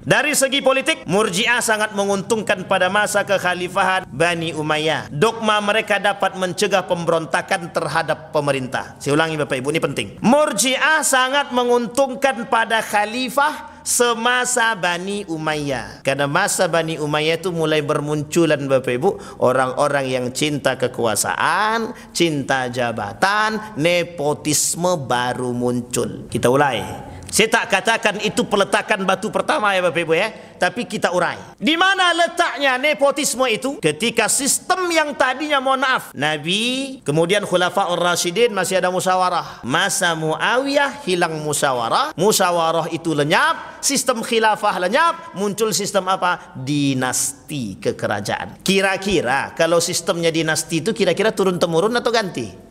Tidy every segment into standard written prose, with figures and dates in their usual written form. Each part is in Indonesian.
Dari segi politik, Murji'ah sangat menguntungkan pada masa kekhalifahan Bani Umayyah. Dogma mereka dapat mencegah pemberontakan terhadap pemerintah. Saya ulangi Bapak Ibu, ini penting. Murji'ah sangat menguntungkan pada khalifah semasa Bani Umayyah. Karena masa Bani Umayyah itu mulai bermunculan Bapak Ibu orang-orang yang cinta kekuasaan, cinta jabatan, nepotisme baru muncul. Kita ulangi. Saya tak katakan itu peletakan batu pertama ya Bapak Ibu ya, tapi kita urai. Di mana letaknya nepotisme itu? Ketika sistem yang tadinya, mohon maaf, Nabi, kemudian Khulafaur Rasyidin masih ada musyawarah. Masa Muawiyah hilang musyawarah, musyawarah itu lenyap, sistem khilafah lenyap, muncul sistem apa? Dinasti kekerajaan. Kira-kira kalau sistemnya dinasti itu kira-kira turun-temurun atau ganti?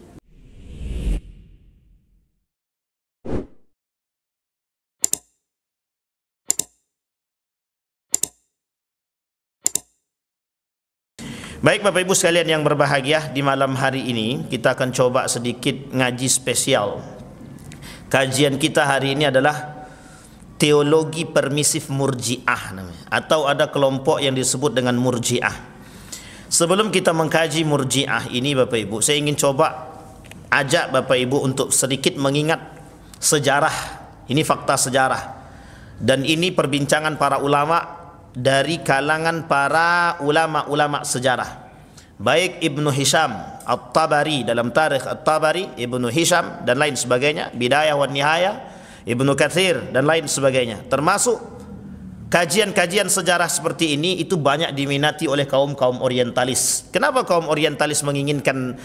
Baik Bapak Ibu sekalian yang berbahagia, di malam hari ini kita akan coba sedikit ngaji spesial. Kajian kita hari ini adalah teologi permisif Murji'ah namanya, atau ada kelompok yang disebut dengan Murji'ah. Sebelum kita mengkaji Murji'ah ini Bapak Ibu, saya ingin coba ajak Bapak Ibu untuk sedikit mengingat sejarah. Ini fakta sejarah, dan ini perbincangan para ulama dari kalangan para ulama-ulama sejarah, baik Ibnu Hisham At-Tabari dalam Tarikh At-Tabari, Ibnu Hisham dan lain sebagainya, Bidayah wan Nihayah, Ibnu Katsir dan lain sebagainya. Termasuk kajian-kajian sejarah seperti ini itu banyak diminati oleh kaum-kaum orientalis. Kenapa kaum orientalis menginginkan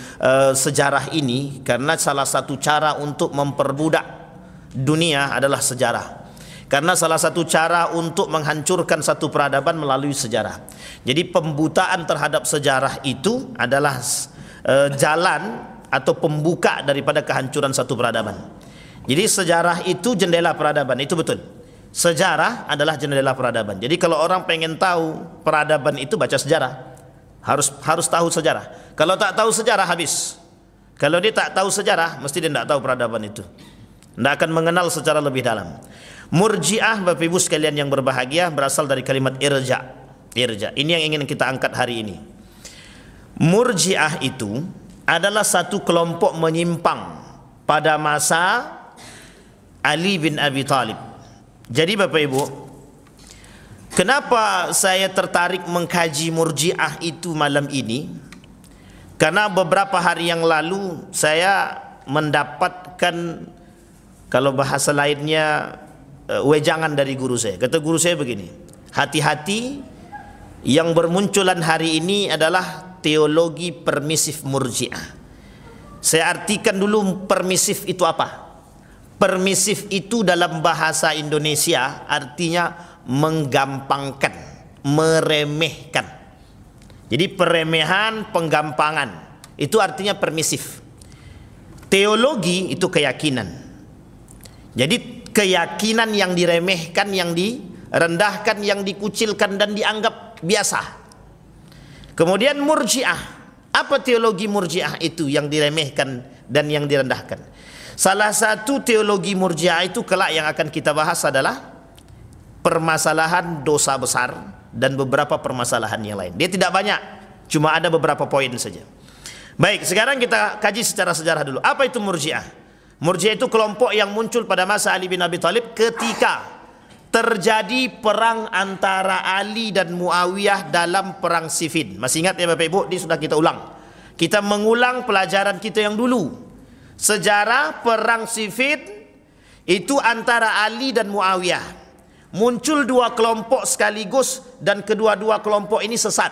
sejarah ini? Karena salah satu cara untuk memperbudak dunia adalah sejarah. Karena salah satu cara untuk menghancurkan satu peradaban melalui sejarah. Jadi pembutaan terhadap sejarah itu adalah jalan atau pembuka daripada kehancuran satu peradaban. Jadi sejarah itu jendela peradaban, itu betul. Sejarah adalah jendela peradaban. Jadi kalau orang pengen tahu peradaban itu, baca sejarah. Harus tahu sejarah. Kalau tak tahu sejarah, habis. Kalau dia tak tahu sejarah, mesti dia tidak tahu peradaban itu. Tidak akan mengenal secara lebih dalam. Murji'ah Bapak Ibu sekalian yang berbahagia berasal dari kalimat irja. Irja. Ini yang ingin kita angkat hari ini. Murji'ah itu adalah satu kelompok menyimpang pada masa Ali bin Abi Thalib. Jadi Bapak Ibu, kenapa saya tertarik mengkaji Murji'ah itu malam ini? Karena beberapa hari yang lalu saya mendapatkan, kalau bahasa lainnya, wejangan dari guru saya. Kata guru saya begini, hati-hati, yang bermunculan hari ini adalah teologi permisif Murji'ah. Saya artikan dulu permisif itu apa. Permisif itu dalam bahasa Indonesia artinya menggampangkan, meremehkan. Jadi peremehan, penggampangan, itu artinya permisif. Teologi itu keyakinan. Jadi keyakinan yang diremehkan, yang direndahkan, yang dikucilkan dan dianggap biasa. Kemudian Murji'ah. Apa teologi Murji'ah itu yang diremehkan dan yang direndahkan? Salah satu teologi Murji'ah itu kelak yang akan kita bahas adalah permasalahan dosa besar dan beberapa permasalahan yang lain. Dia tidak banyak, cuma ada beberapa poin saja. Baik, sekarang kita kaji secara sejarah dulu. Apa itu Murji'ah? Murji'ah itu kelompok yang muncul pada masa Ali bin Abi Thalib ketika terjadi perang antara Ali dan Muawiyah dalam perang Siffin. Masih ingat ya Bapak Ibu? Ini sudah kita ulang. Kita mengulang pelajaran kita yang dulu. Sejarah perang Siffin itu antara Ali dan Muawiyah. Muncul dua kelompok sekaligus dan kedua-dua kelompok ini sesat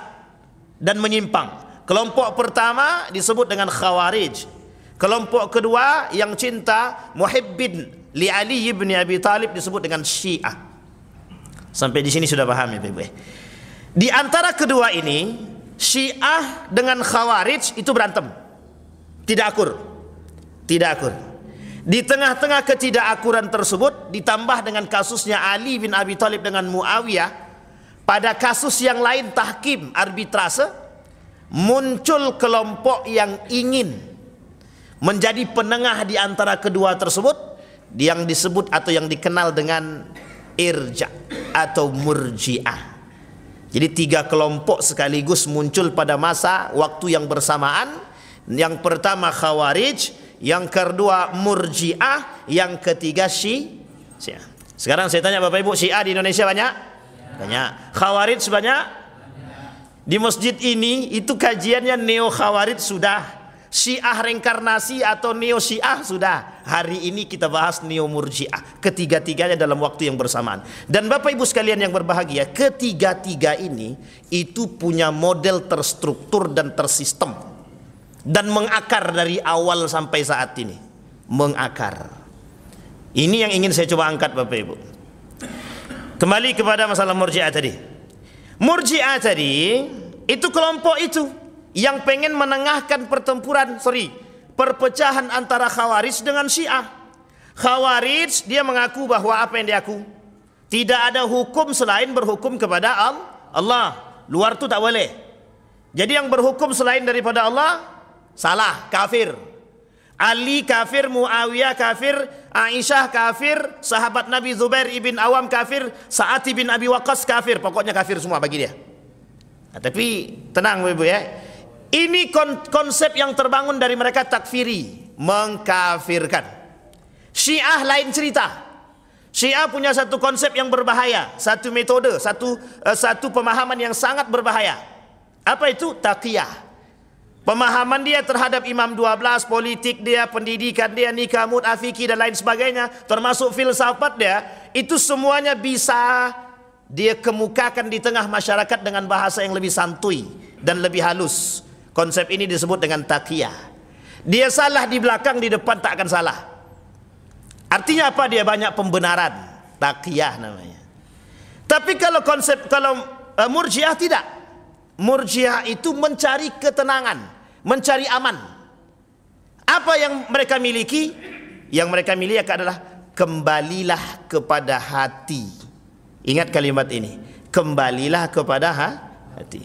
dan menyimpang. Kelompok pertama disebut dengan Khawarij. Kelompok kedua yang cinta muhibbin li Ali bin Abi Thalib disebut dengan Syiah. Sampai di sini sudah paham ya Bapak? Di antara kedua ini, Syiah dengan Khawarij itu berantem. Tidak akur. Tidak akur. Di tengah-tengah ketidakakuran tersebut ditambah dengan kasusnya Ali bin Abi Thalib dengan Muawiyah, pada kasus yang lain tahkim, arbitrase, muncul kelompok yang ingin menjadi penengah di antara kedua tersebut, yang disebut atau yang dikenal dengan irja atau murji'ah. Jadi 3 kelompok sekaligus muncul pada masa waktu yang bersamaan. Yang pertama Khawarij, yang kedua Murji'ah, yang ketiga Syiah. Sekarang saya tanya Bapak Ibu, Syiah di Indonesia banyak? Banyak. Khawarij banyak? Di masjid ini itu kajiannya neo Khawarij sudah, Syiah reinkarnasi atau neo Syiah sudah. Hari ini kita bahas neo Murji'ah. Ketiga-tiganya dalam waktu yang bersamaan. Dan Bapak Ibu sekalian yang berbahagia, ketiga-tiga ini itu punya model terstruktur dan tersistem dan mengakar dari awal sampai saat ini. Mengakar. Ini yang ingin saya coba angkat Bapak Ibu. Kembali kepada masalah Murji'ah tadi. Murji'ah tadi itu kelompok itu yang pengen menengahkan perpecahan antara Khawarij dengan Syiah. Khawarij dia mengaku bahwa apa yang dia aku, tidak ada hukum selain berhukum kepada Allah. Luar tu tak boleh. Jadi yang berhukum selain daripada Allah salah, kafir. Ali kafir, Muawiyah kafir, Aisyah kafir, sahabat Nabi Zubair ibn Awam kafir, Sa'ad bin Abi Waqqas kafir. Pokoknya kafir semua bagi dia. Nah, tapi tenang Ibu ya. Ini konsep yang terbangun dari mereka, takfiri, mengkafirkan. Syiah lain cerita. Syiah punya satu konsep yang berbahaya, satu metode, satu pemahaman yang sangat berbahaya. Apa itu? Taqiyah. Pemahaman dia terhadap Imam 12, politik dia, pendidikan dia, nikah, mut'ah, fikih dan lain sebagainya, termasuk filsafat dia, itu semuanya bisa dia kemukakan di tengah masyarakat dengan bahasa yang lebih santuy dan lebih halus. Konsep ini disebut dengan taqiyah. Dia salah di belakang, di depan tak akan salah. Artinya apa? Dia banyak pembenaran. Taqiyah namanya. Tapi kalau Murji'ah tidak. Murji'ah itu mencari ketenangan, mencari aman. Apa yang mereka miliki? Yang mereka miliki adalah kembalilah kepada hati. Ingat kalimat ini. Kembalilah kepada hati.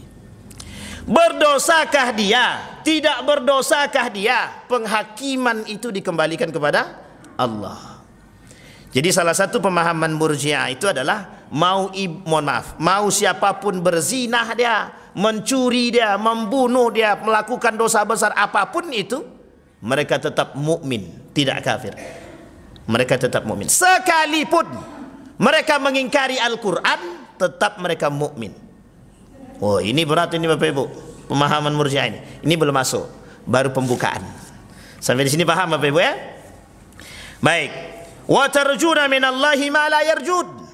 Berdosakah dia? Tidak berdosakah dia? Penghakiman itu dikembalikan kepada Allah. Jadi salah satu pemahaman Murji'ah itu adalah mau siapapun berzinah dia, mencuri dia, membunuh dia, melakukan dosa besar apapun itu, mereka tetap mukmin, tidak kafir. Mereka tetap mukmin. Sekalipun mereka mengingkari Al-Qur'an, tetap mereka mukmin. Oh, ini berat ini Bapak Ibu. Pemahaman Murji'ah ini. Ini belum masuk, baru pembukaan. Sampai di sini paham Bapak Ibu ya? Baik. Wa tarjuna minallahi ma la yarjud.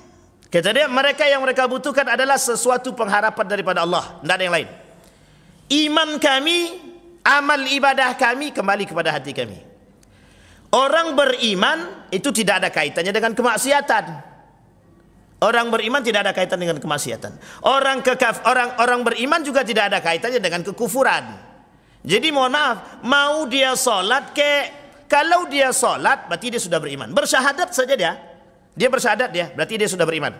Kata dia, mereka yang mereka butuhkan adalah sesuatu pengharapan daripada Allah, tidak ada yang lain. Iman kami, amal ibadah kami kembali kepada hati kami. Orang beriman itu tidak ada kaitannya dengan kemaksiatan. Orang beriman tidak ada kaitan dengan kemaksiatan. Orang beriman juga tidak ada kaitannya dengan kekufuran. Jadi mohon maaf, mau dia solat kalau dia solat berarti dia sudah beriman. Bersyahadat saja dia bersyahadat berarti dia sudah beriman.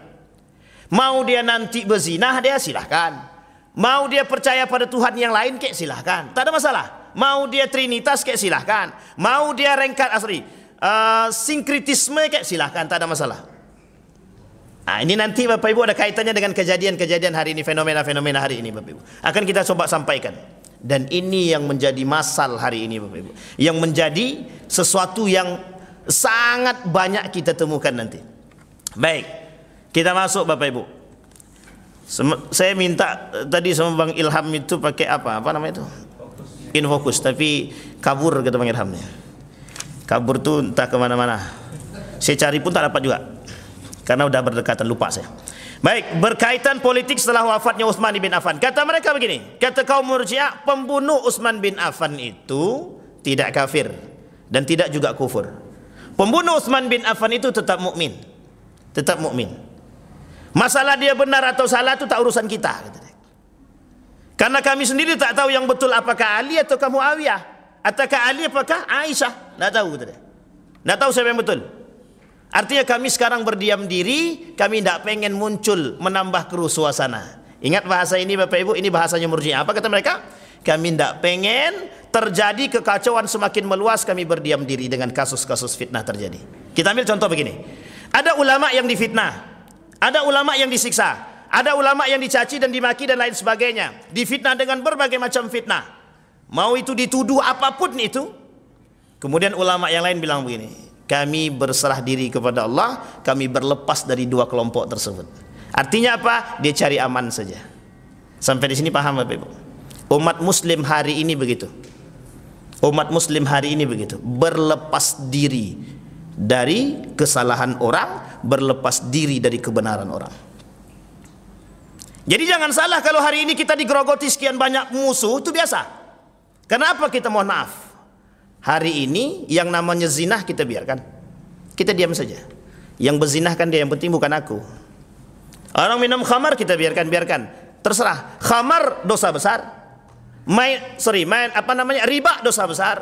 Mau dia nanti berzinah dia silahkan. Mau dia percaya pada Tuhan yang lain silahkan, tak ada masalah. Mau dia trinitas silahkan. Mau dia sinkritisme silahkan, tak ada masalah. Nah, ini nanti Bapak Ibu ada kaitannya dengan kejadian-kejadian hari ini, fenomena-fenomena hari ini Bapak Ibu. Akan kita coba sampaikan. Dan ini yang menjadi masal hari ini Bapak Ibu. Yang menjadi sesuatu yang sangat banyak kita temukan nanti. Baik, kita masuk Bapak Ibu. Saya minta tadi sama Bang Ilham itu pakai apa namanya itu? Infokus, tapi kabur kata Bang Ilhamnya. Kabur tuh entah kemana-mana. Saya cari pun tak dapat juga. Karena udah berdekatan, lupa saya. Baik, berkaitan politik setelah wafatnya Utsman bin Affan. Kata mereka begini, kata kaum Murji'ah, pembunuh Utsman bin Affan itu tidak kafir dan tidak juga kufur. Pembunuh Utsman bin Affan itu tetap mukmin. Tetap mukmin. Masalah dia benar atau salah itu tak urusan kita. Karena kami sendiri tak tahu yang betul apakah Ali atau Muawiyah, ataukah Ali apakah Aisyah. Tak tahu. Tak tahu siapa yang betul. Artinya kami sekarang berdiam diri, kami tidak pengen muncul menambah keruh suasana. Ingat bahasa ini Bapak Ibu, ini bahasanya Murji'ah. Apa kata mereka? Kami tidak pengen terjadi kekacauan semakin meluas, kami berdiam diri dengan kasus-kasus fitnah terjadi. Kita ambil contoh begini. Ada ulama yang difitnah. Ada ulama yang disiksa, ada ulama yang dicaci dan dimaki dan lain sebagainya, difitnah dengan berbagai macam fitnah. Mau itu dituduh apapun itu. Kemudian ulama yang lain bilang begini, kami berserah diri kepada Allah, kami berlepas dari dua kelompok tersebut. Artinya apa? Dia cari aman saja. Sampai di sini paham Bapak Ibu? Umat muslim hari ini begitu. Umat muslim hari ini begitu, berlepas diri dari kesalahan orang, berlepas diri dari kebenaran orang. Jadi jangan salah kalau hari ini kita digerogoti sekian banyak musuh, itu biasa. Kenapa kita mohon maaf? Hari ini yang namanya zinah kita biarkan, kita diam saja. Yang berzinah kan dia, yang penting bukan aku. Orang minum khamar kita biarkan, terserah. Khamar dosa besar. Riba dosa besar.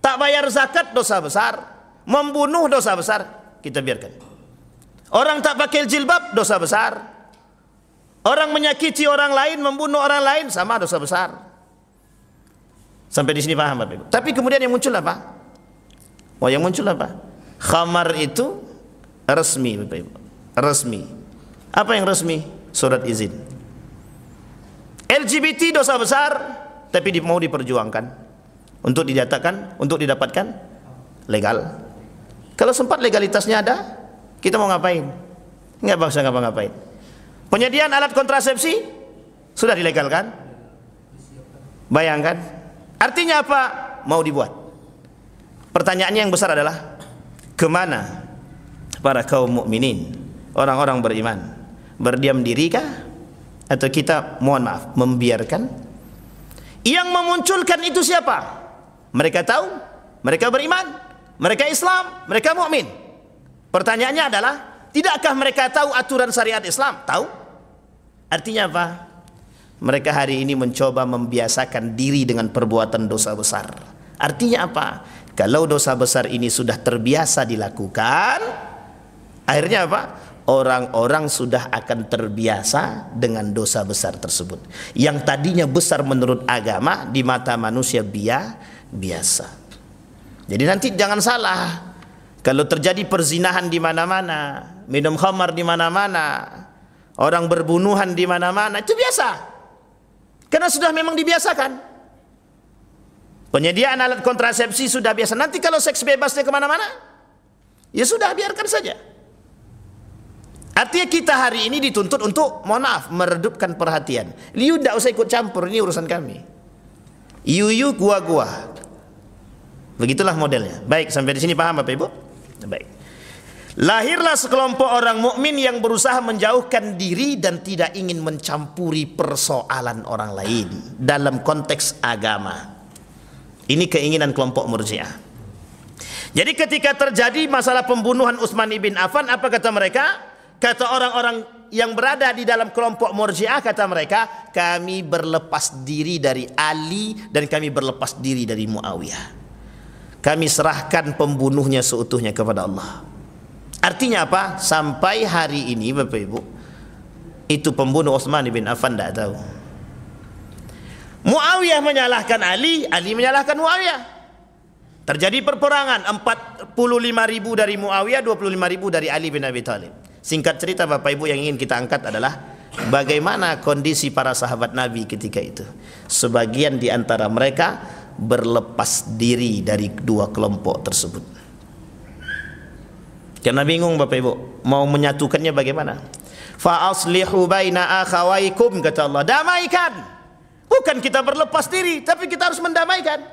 Tak bayar zakat dosa besar. Membunuh dosa besar, kita biarkan. Orang tak pakai jilbab dosa besar. Orang menyakiti orang lain, membunuh orang lain, sama dosa besar. Sampai di sini paham Bapak Ibu? Tapi kemudian yang muncul apa? Yang muncul apa? Khamar itu resmi Bapak Ibu. Resmi. Apa yang resmi? Surat izin. LGBT dosa besar, tapi mau diperjuangkan untuk dinyatakan, untuk didapatkan legal. Kalau sempat legalitasnya ada, kita mau ngapain? Nggak bangsa ngapa-ngapain. Penyediaan alat kontrasepsi sudah dilegalkan. Bayangkan. Artinya apa? Mau dibuat. Pertanyaannya yang besar adalah, kemana para kaum mukminin, orang-orang beriman? Berdiam diri kah? Atau kita mohon maaf membiarkan? Yang memunculkan itu siapa? Mereka tahu, mereka beriman, mereka Islam, mereka mukmin. Pertanyaannya adalah, tidakkah mereka tahu aturan syariat Islam? Tahu. Artinya apa? Mereka hari ini mencoba membiasakan diri dengan perbuatan dosa besar. Artinya apa? Kalau dosa besar ini sudah terbiasa dilakukan, akhirnya apa? Orang-orang sudah akan terbiasa dengan dosa besar tersebut. Yang tadinya besar menurut agama, di mata manusia biasa. Jadi nanti jangan salah, kalau terjadi perzinahan di mana-mana, minum khamar di mana-mana, orang berbunuhan di mana-mana, itu biasa. Karena sudah memang dibiasakan. Penyediaan alat kontrasepsi sudah biasa. Nanti kalau seks bebasnya kemana-mana, ya sudah, biarkan saja. Artinya kita hari ini dituntut untuk, mohon maaf, meredupkan perhatian. You tidak usah ikut campur, ini urusan kami. You gua. Begitulah modelnya. Baik, sampai di sini paham Bapak Ibu? Baik. Lahirlah sekelompok orang mukmin yang berusaha menjauhkan diri dan tidak ingin mencampuri persoalan orang lain dalam konteks agama. Ini keinginan kelompok Murji'ah. Jadi ketika terjadi masalah pembunuhan Utsman ibn Affan, apa kata mereka? Kata orang-orang yang berada di dalam kelompok Murji'ah, kata mereka, kami berlepas diri dari Ali dan kami berlepas diri dari Muawiyah. Kami serahkan pembunuhnya seutuhnya kepada Allah. Artinya apa? Sampai hari ini Bapak Ibu, itu pembunuh Utsman bin Affan tidak tahu. Muawiyah menyalahkan Ali, Ali menyalahkan Muawiyah. Terjadi perperangan, 45.000 dari Muawiyah, 25.000 dari Ali bin Abi Thalib. Singkat cerita Bapak Ibu, yang ingin kita angkat adalah bagaimana kondisi para sahabat Nabi ketika itu. Sebagian di antara mereka berlepas diri dari dua kelompok tersebut. Karena bingung Bapak Ibu, mau menyatukannya bagaimana? Fa aslihu baina akhawaikum, kata Allah, damaikan. Bukan kita berlepas diri, tapi kita harus mendamaikan.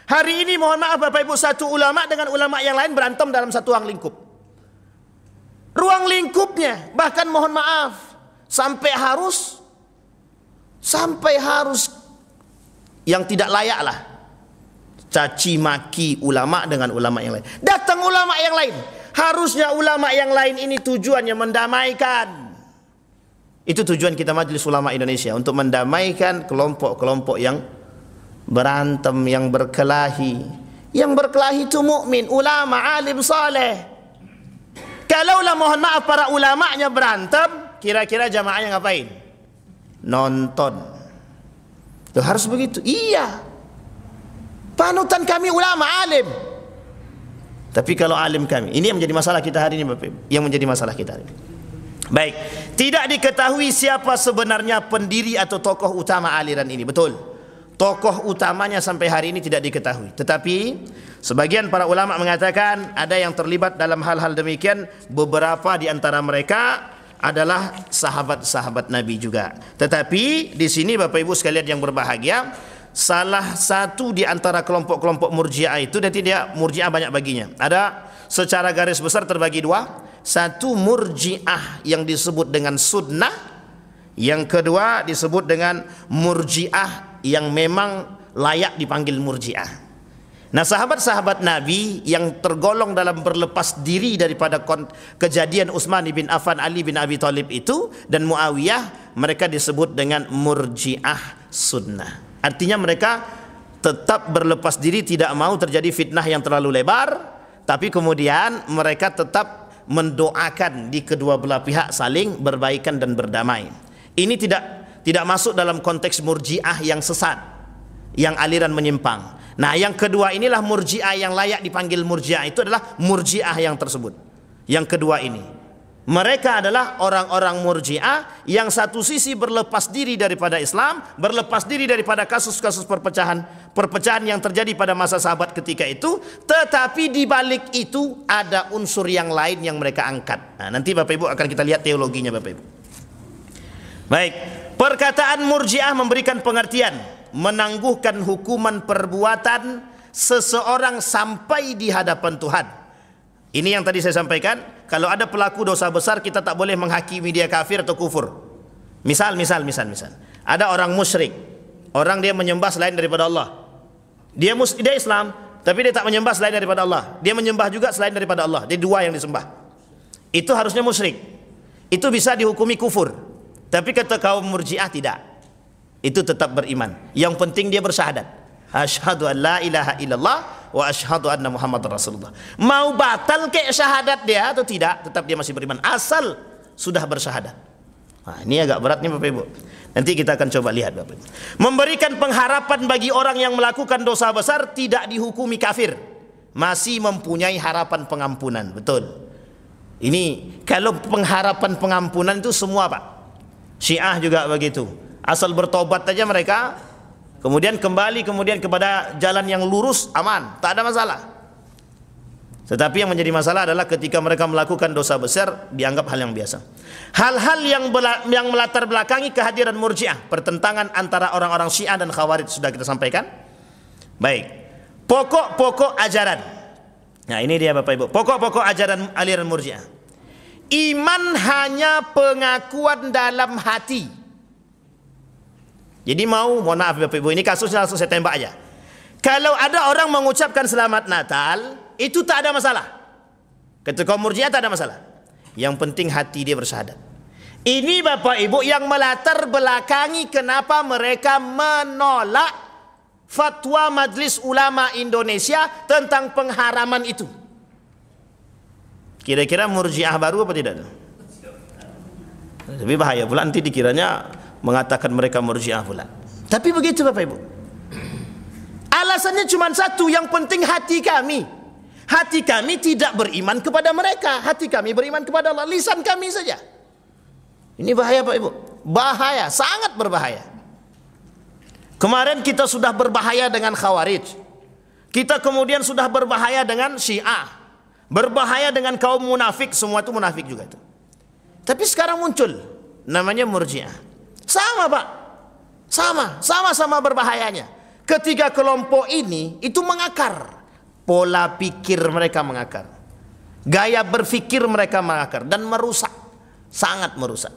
Hari ini mohon maaf Bapak Ibu, satu ulama dengan ulama yang lain berantem dalam satu ruang lingkup. Ruang lingkupnya bahkan mohon maaf sampai harus yang tidak layak lah, caci maki ulama dengan ulama yang lain. Datang ulama yang lain, harusnya ulama yang lain ini tujuannya mendamaikan. Itu tujuan kita Majelis Ulama Indonesia, untuk mendamaikan kelompok-kelompok yang berantem, yang berkelahi. Yang berkelahi itu mukmin, ulama, alim saleh. Kalaulah mohon maaf para ulamanya berantem, kira-kira jamaahnya ngapain? Nonton. Loh, harus begitu? Iya. Panutan kami ulama, alim. Tapi kalau alim kami, ini yang menjadi masalah kita hari ini Bapak Ibu. Yang menjadi masalah kita hari ini. Baik, tidak diketahui siapa sebenarnya pendiri atau tokoh utama aliran ini. Betul, tokoh utamanya sampai hari ini tidak diketahui. Tetapi sebagian para ulama mengatakan ada yang terlibat dalam hal-hal demikian. Beberapa di antara mereka adalah sahabat-sahabat Nabi juga. Tetapi di sini Bapak Ibu sekalian yang berbahagia, salah satu di antara kelompok-kelompok Murji'ah itu, dan tidak Murji'ah banyak baginya. Ada secara garis besar terbagi dua. Satu Murji'ah yang disebut dengan sunnah, yang kedua disebut dengan Murji'ah yang memang layak dipanggil Murji'ah. Nah, sahabat-sahabat Nabi yang tergolong dalam berlepas diri daripada kejadian Utsman bin Affan, Ali bin Abi Thalib itu dan Muawiyah, mereka disebut dengan Murji'ah sunnah. Artinya mereka tetap berlepas diri, tidak mau terjadi fitnah yang terlalu lebar, tapi kemudian mereka tetap mendoakan di kedua belah pihak saling berbaikan dan berdamai. Ini tidak masuk dalam konteks Murji'ah yang sesat, yang aliran menyimpang. Nah, yang kedua inilah Murji'ah yang layak dipanggil Murji'ah, itu adalah Murji'ah yang tersebut. Yang kedua ini, mereka adalah orang-orang Murji'ah yang satu sisi berlepas diri daripada Islam, berlepas diri daripada kasus-kasus perpecahan yang terjadi pada masa sahabat ketika itu, tetapi di balik itu ada unsur yang lain yang mereka angkat. Nah, nanti Bapak Ibu akan kita lihat teologinya Bapak Ibu. Baik, perkataan Murji'ah memberikan pengertian menangguhkan hukuman perbuatan seseorang sampai di hadapan Tuhan. Ini yang tadi saya sampaikan, kalau ada pelaku dosa besar kita tak boleh menghakimi dia kafir atau kufur. Misal ada orang musyrik, orang dia menyembah selain daripada Allah. Dia Islam, tapi dia tak menyembah selain daripada Allah. Dia menyembah juga selain daripada Allah. Dia dua yang disembah. Itu harusnya musyrik. Itu bisa dihukumi kufur. Tapi kata kaum Murji'ah tidak. Itu tetap beriman. Yang penting dia bersyahadat. Asyhadu an la ilaha illallah wa asyhadu anna Muhammadar Rasulullah. Mau batal ke syahadat dia atau tidak, tetap dia masih beriman asal sudah bersyahadat. Nah, ini agak berat nih Bapak Ibu. Nanti kita akan coba lihat Bapak Ibu. Memberikan pengharapan bagi orang yang melakukan dosa besar tidak dihukumi kafir, masih mempunyai harapan pengampunan. Betul. Ini kalau pengharapan pengampunan itu semua Pak. Syiah juga begitu. Asal bertobat saja mereka, kemudian kembali kepada jalan yang lurus, aman, tak ada masalah. Tetapi yang menjadi masalah adalah ketika mereka melakukan dosa besar, dianggap hal yang biasa. Hal-hal yang melatar belakangi kehadiran Murji'ah, pertentangan antara orang-orang Syiah dan Khawarij sudah kita sampaikan. Baik, pokok-pokok ajaran. Nah, ini dia Bapak Ibu, pokok-pokok ajaran aliran Murji'ah. Iman hanya pengakuan dalam hati. Jadi mohon maaf Bapak Ibu, ini kasusnya langsung saya tembak aja. Kalau ada orang mengucapkan selamat Natal, itu tak ada masalah. Kata kaum Murji'ah tak ada masalah. Yang penting hati dia bersyahadat. Ini Bapak Ibu yang melatar belakangi kenapa mereka menolak fatwa Majelis Ulama Indonesia tentang pengharaman itu. Kira-kira Murji'ah baru apa tidak? Tapi bahaya pula nanti dikiranya mengatakan mereka Murji'ah pula. Tapi begitu Bapak Ibu. Alasannya cuma satu, yang penting hati kami. Hati kami tidak beriman kepada mereka, hati kami beriman kepada Allah, lisan kami saja. Ini bahaya Pak Ibu. Bahaya, sangat berbahaya. Kemarin kita sudah berbahaya dengan Khawarij. Kita kemudian sudah berbahaya dengan Syiah. Berbahaya dengan kaum munafik, semua itu munafik juga itu. Tapi sekarang muncul namanya Murji'ah. Sama Pak, sama-sama berbahayanya. Ketiga kelompok ini itu mengakar, pola pikir mereka mengakar, gaya berpikir mereka mengakar dan merusak, sangat merusak.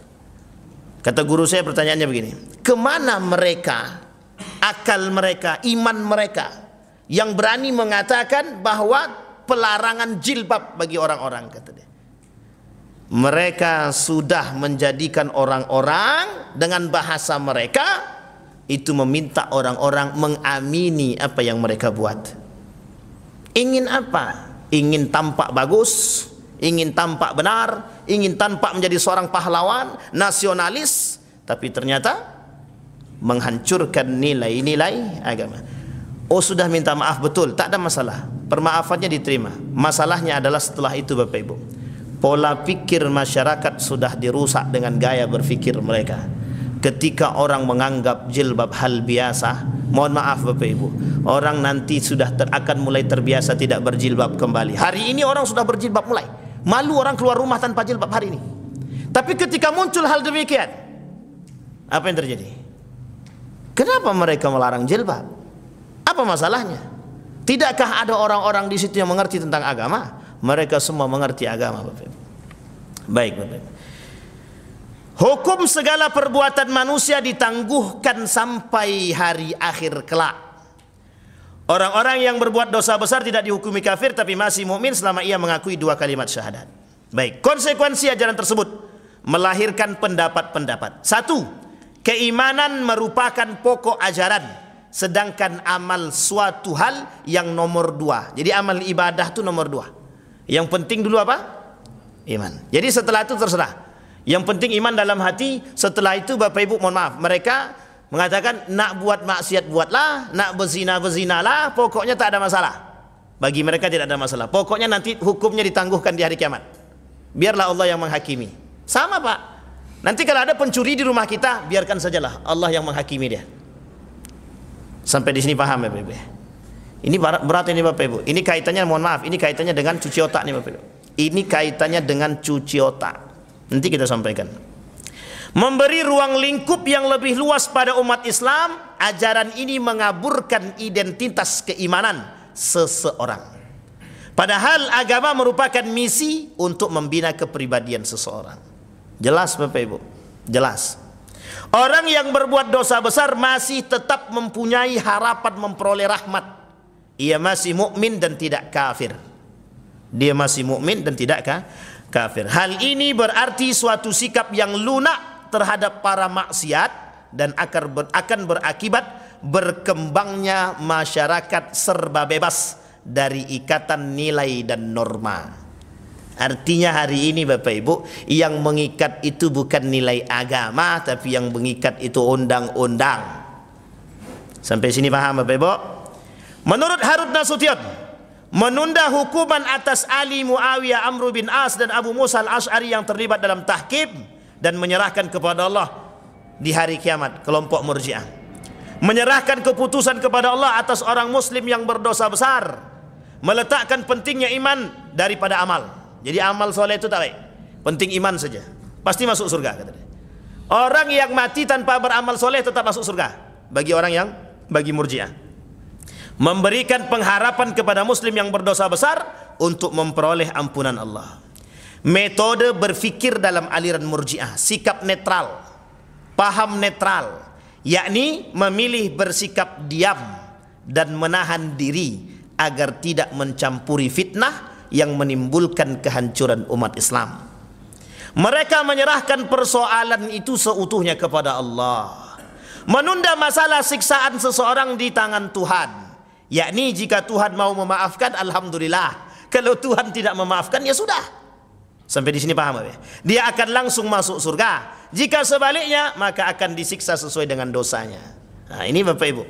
Kata guru saya, pertanyaannya begini, kemana mereka, akal mereka, iman mereka yang berani mengatakan bahwa pelarangan jilbab bagi orang-orang, kata dia. Mereka sudah menjadikan orang-orang dengan bahasa mereka itu meminta orang-orang mengamini apa yang mereka buat. Ingin apa? Ingin tampak bagus, ingin tampak benar, ingin tampak menjadi seorang pahlawan, nasionalis, tapi ternyata menghancurkan nilai-nilai agama. Oh, sudah minta maaf, betul, tak ada masalah, permaafannya diterima. Masalahnya adalah setelah itu Bapak Ibu, pola pikir masyarakat sudah dirusak dengan gaya berfikir mereka. Ketika orang menganggap jilbab hal biasa, mohon maaf Bapak Ibu, orang nanti sudah akan mulai terbiasa tidak berjilbab kembali. Hari ini orang sudah berjilbab mulai. Malu orang keluar rumah tanpa jilbab hari ini. Tapi ketika muncul hal demikian, apa yang terjadi? Kenapa mereka melarang jilbab? Apa masalahnya? Tidakkah ada orang-orang di situ yang mengerti tentang agama? Mereka semua mengerti agama, Bapak Ibu. Baik, Bapak Ibu. Hukum segala perbuatan manusia ditangguhkan sampai hari akhir kelak. Orang-orang yang berbuat dosa besar tidak dihukumi kafir, tapi masih mukmin selama ia mengakui dua kalimat syahadat. Baik, konsekuensi ajaran tersebut melahirkan pendapat-pendapat. Satu, keimanan merupakan pokok ajaran, sedangkan amal suatu hal yang nomor dua. Jadi amal ibadah itu nomor dua. Yang penting dulu apa? Iman. Jadi setelah itu terserah. Yang penting iman dalam hati. Setelah itu Bapak Ibu mohon maaf, mereka mengatakan nak buat maksiat buatlah, nak berzina berzinalah, pokoknya tak ada masalah. Bagi mereka tidak ada masalah. Pokoknya nanti hukumnya ditangguhkan di hari kiamat. Biarlah Allah yang menghakimi. Sama Pak. Nanti kalau ada pencuri di rumah kita, biarkan sajalah Allah yang menghakimi dia. Sampai di sini paham ya Bapak Ibu? Ini berat ini Bapak Ibu. Ini kaitannya, mohon maaf, ini kaitannya dengan cuci otak nih Bapak Ibu. Ini kaitannya dengan cuci otak. Nanti kita sampaikan. Memberi ruang lingkup yang lebih luas pada umat Islam, ajaran ini mengaburkan identitas keimanan seseorang. Padahal agama merupakan misi untuk membina kepribadian seseorang. Jelas Bapak Ibu? Jelas. Orang yang berbuat dosa besar masih tetap mempunyai harapan memperoleh rahmat. Ia masih mukmin dan tidak kafir. Dia masih mukmin dan tidak kafir. Hal ini berarti suatu sikap yang lunak terhadap para maksiat dan akan berakibat berkembangnya masyarakat serba bebas dari ikatan nilai dan norma. Artinya hari ini Bapak Ibu, yang mengikat itu bukan nilai agama, tapi yang mengikat itu undang-undang. Sampai sini paham Bapak Ibu? Menurut Harun Nasution, menunda hukuman atas Ali, Muawiyah, Amr bin As dan Abu Musa al-Ash'ari yang terlibat dalam tahkim dan menyerahkan kepada Allah di hari kiamat, kelompok Murji'ah. Menyerahkan keputusan kepada Allah atas orang muslim yang berdosa besar, meletakkan pentingnya iman daripada amal. Jadi amal soleh itu tak baik, penting iman saja, pasti masuk surga kata dia. Orang yang mati tanpa beramal soleh tetap masuk surga bagi Murji'ah. Memberikan pengharapan kepada muslim yang berdosa besar untuk memperoleh ampunan Allah. Metode berfikir dalam aliran Murji'ah, sikap netral, paham netral, yakni memilih bersikap diam dan menahan diri agar tidak mencampuri fitnah yang menimbulkan kehancuran umat Islam. Mereka menyerahkan persoalan itu seutuhnya kepada Allah, menunda masalah siksaan seseorang di tangan Tuhan. Yakni jika Tuhan mau memaafkan, alhamdulillah. Kalau Tuhan tidak memaafkan, ya sudah. Sampai di sini paham ya? Dia akan langsung masuk surga. Jika sebaliknya, maka akan disiksa sesuai dengan dosanya. Nah, ini Bapak Ibu,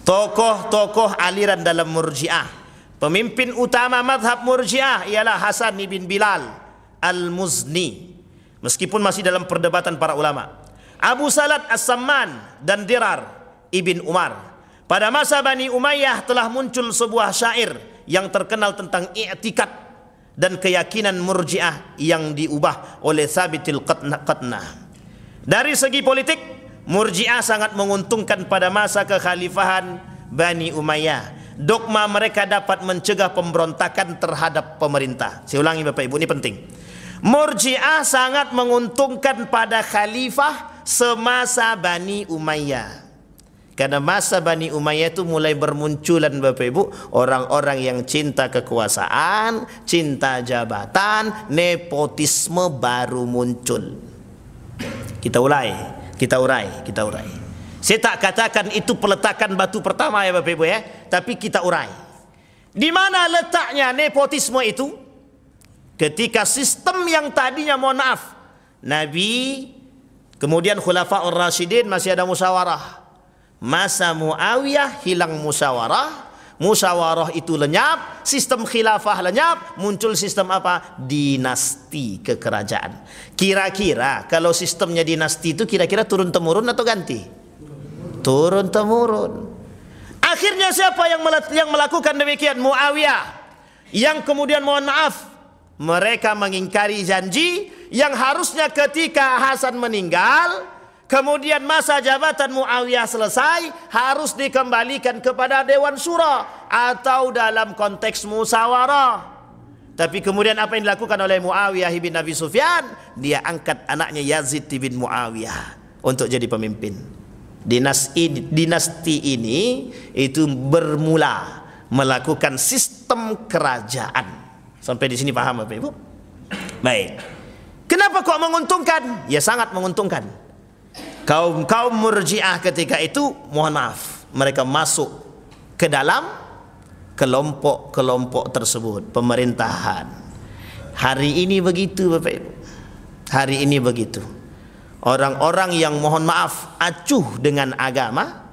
tokoh-tokoh aliran dalam Murji'ah. Pemimpin utama mazhab Murji'ah ialah Hasan bin Bilal Al-Muzni, meskipun masih dalam perdebatan para ulama. Abu Salat As-Samman dan Dirar ibn Umar. Pada masa Bani Umayyah telah muncul sebuah syair yang terkenal tentang i'tikad dan keyakinan Murji'ah yang diubah oleh Tsabitul Qatnah. Dari segi politik, Murji'ah sangat menguntungkan pada masa kekhalifahan Bani Umayyah. Dogma mereka dapat mencegah pemberontakan terhadap pemerintah. Saya ulangi Bapak Ibu, ini penting. Murji'ah sangat menguntungkan pada khalifah semasa Bani Umayyah. Karena masa Bani Umayyah itu mulai bermunculan Bapak Ibu orang-orang yang cinta kekuasaan, cinta jabatan, nepotisme baru muncul. Kita urai. Saya tak katakan itu peletakan batu pertama ya Bapak Ibu ya, tapi kita urai. Di mana letaknya nepotisme itu? Ketika sistem yang tadinya mohon maaf, Nabi, kemudian Khulafaur Rasyidin masih ada musyawarah. Masa Muawiyah hilang musyawarah, musyawarah itu lenyap, sistem khilafah lenyap, muncul sistem apa? Dinasti kekerajaan. Kira-kira kalau sistemnya dinasti itu kira-kira turun temurun atau ganti? Turun temurun. Akhirnya siapa yang melakukan demikian? Muawiyah. Yang kemudian mohon maaf, mereka mengingkari janji yang harusnya ketika Hasan meninggal, kemudian masa jabatan Muawiyah selesai, harus dikembalikan kepada Dewan Syura atau dalam konteks musyawarah. Tapi kemudian apa yang dilakukan oleh Muawiyah bin Abi Sufyan? Dia angkat anaknya Yazid bin Muawiyah untuk jadi pemimpin. Dinasti ini itu bermula melakukan sistem kerajaan. Sampai di sini paham Bapak Ibu? Baik. Kenapa kok menguntungkan? Ya sangat menguntungkan. Kaum Murji'ah ketika itu, mohon maaf, mereka masuk ke dalam kelompok-kelompok tersebut, pemerintahan. Hari ini begitu Bapak Ibu. Hari ini begitu. Orang-orang yang mohon maaf acuh dengan agama,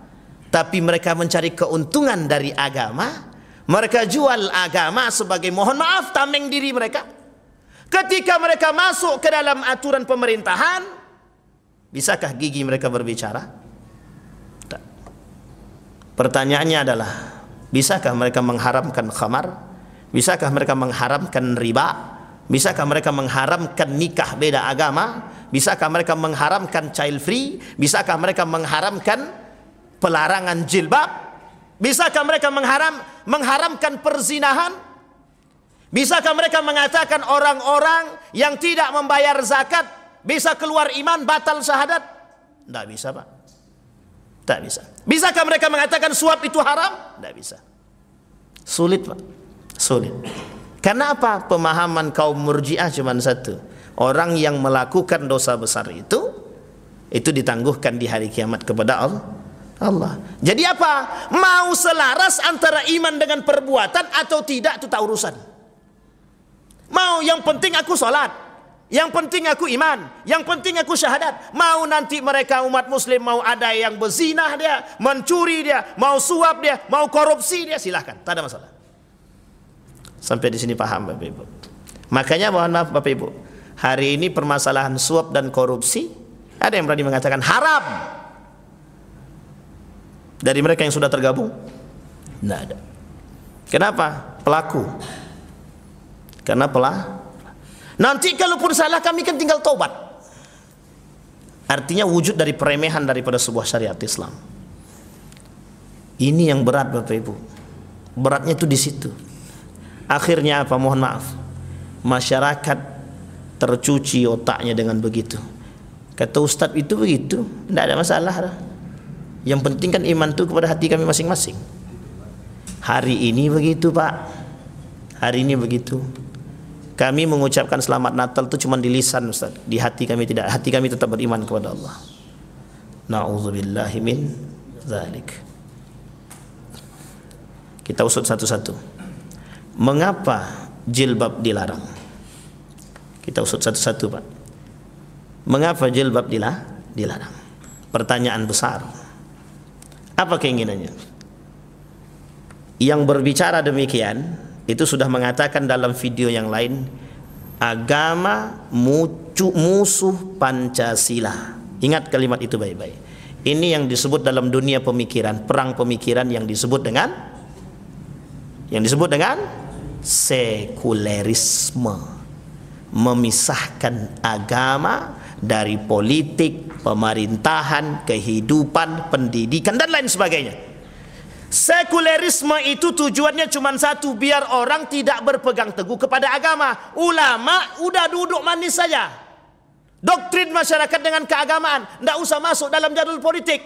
tapi mereka mencari keuntungan dari agama. Mereka jual agama sebagai mohon maaf tameng diri mereka. Ketika mereka masuk ke dalam aturan pemerintahan, bisakah gigi mereka berbicara? Tak. Pertanyaannya adalah, bisakah mereka mengharamkan khamar? Bisakah mereka mengharamkan riba? Bisakah mereka mengharamkan nikah beda agama? Bisakah mereka mengharamkan child free? Bisakah mereka mengharamkan pelarangan jilbab? Bisakah mereka mengharamkan perzinahan? Bisakah mereka mengatakan orang-orang yang tidak membayar zakat bisa keluar iman, batal syahadat? Tidak bisa Pak. Tak bisa. Bisakah mereka mengatakan suap itu haram? Tidak bisa. Sulit Pak. Sulit. Karena apa? Pemahaman kaum Murji'ah cuma satu. Orang yang melakukan dosa besar itu ditangguhkan di hari kiamat kepada Allah. Jadi apa? Mau selaras antara iman dengan perbuatan atau tidak, itu tak urusan. Mau yang penting aku sholat, yang penting aku iman, yang penting aku syahadat. Mau nanti mereka umat muslim mau ada yang berzinah dia, mencuri dia, mau suap dia, mau korupsi dia, silahkan, tak ada masalah. Sampai di sini paham Bapak Ibu? Makanya mohon maaf Bapak Ibu, hari ini permasalahan suap dan korupsi, ada yang berani mengatakan haram dari mereka yang sudah tergabung? Tidak ada. Kenapa? Pelaku. Karena nanti kalaupun salah kami kan tinggal taubat. Artinya wujud dari peremehan daripada sebuah syariat Islam. Ini yang berat Bapak Ibu. Beratnya itu di situ. Akhirnya apa? Mohon maaf, masyarakat tercuci otaknya dengan begitu. Kata Ustadz itu begitu, tidak ada masalah. Yang penting kan iman itu kepada hati kami masing-masing. Hari ini begitu Pak. Hari ini begitu. Kami mengucapkan selamat Natal itu cuma di lisan Ustaz. Di hati kami tidak. Hati kami tetap beriman kepada Allah. Na'udzubillahi min dzalik. Kita usut satu-satu. Mengapa jilbab dilarang? Kita usut satu-satu Pak. Mengapa jilbab dilarang? Pertanyaan besar. Apa keinginannya? Yang berbicara demikian itu sudah mengatakan dalam video yang lain, agama musuh Pancasila. Ingat kalimat itu baik-baik. Ini yang disebut dalam dunia pemikiran, perang pemikiran yang disebut dengan sekulerisme. Memisahkan agama dari politik, pemerintahan, kehidupan, pendidikan dan lain sebagainya. Sekulerisme itu tujuannya cuma satu, biar orang tidak berpegang teguh kepada agama. Ulama udah duduk manis saja. Doktrin masyarakat dengan keagamaan, tidak usah masuk dalam jadul politik.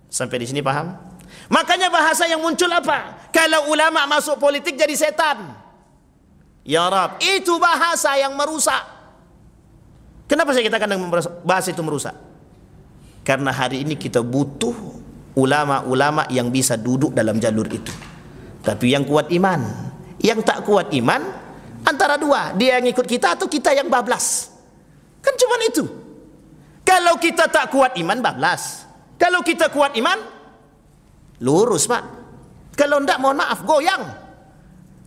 Sampai di sini paham? Makanya bahasa yang muncul apa? Kalau ulama masuk politik jadi setan. Ya Rab, itu bahasa yang merusak. Kenapa saya katakan bahasa itu merusak? Karena hari ini kita butuh ulama-ulama yang bisa duduk dalam jalur itu. Tapi yang kuat iman. Yang tak kuat iman, antara dua, dia yang ikut kita atau kita yang bablas. Kan cuma itu. Kalau kita tak kuat iman, bablas. Kalau kita kuat iman, lurus Pak. Kalau enggak, mohon maaf, goyang.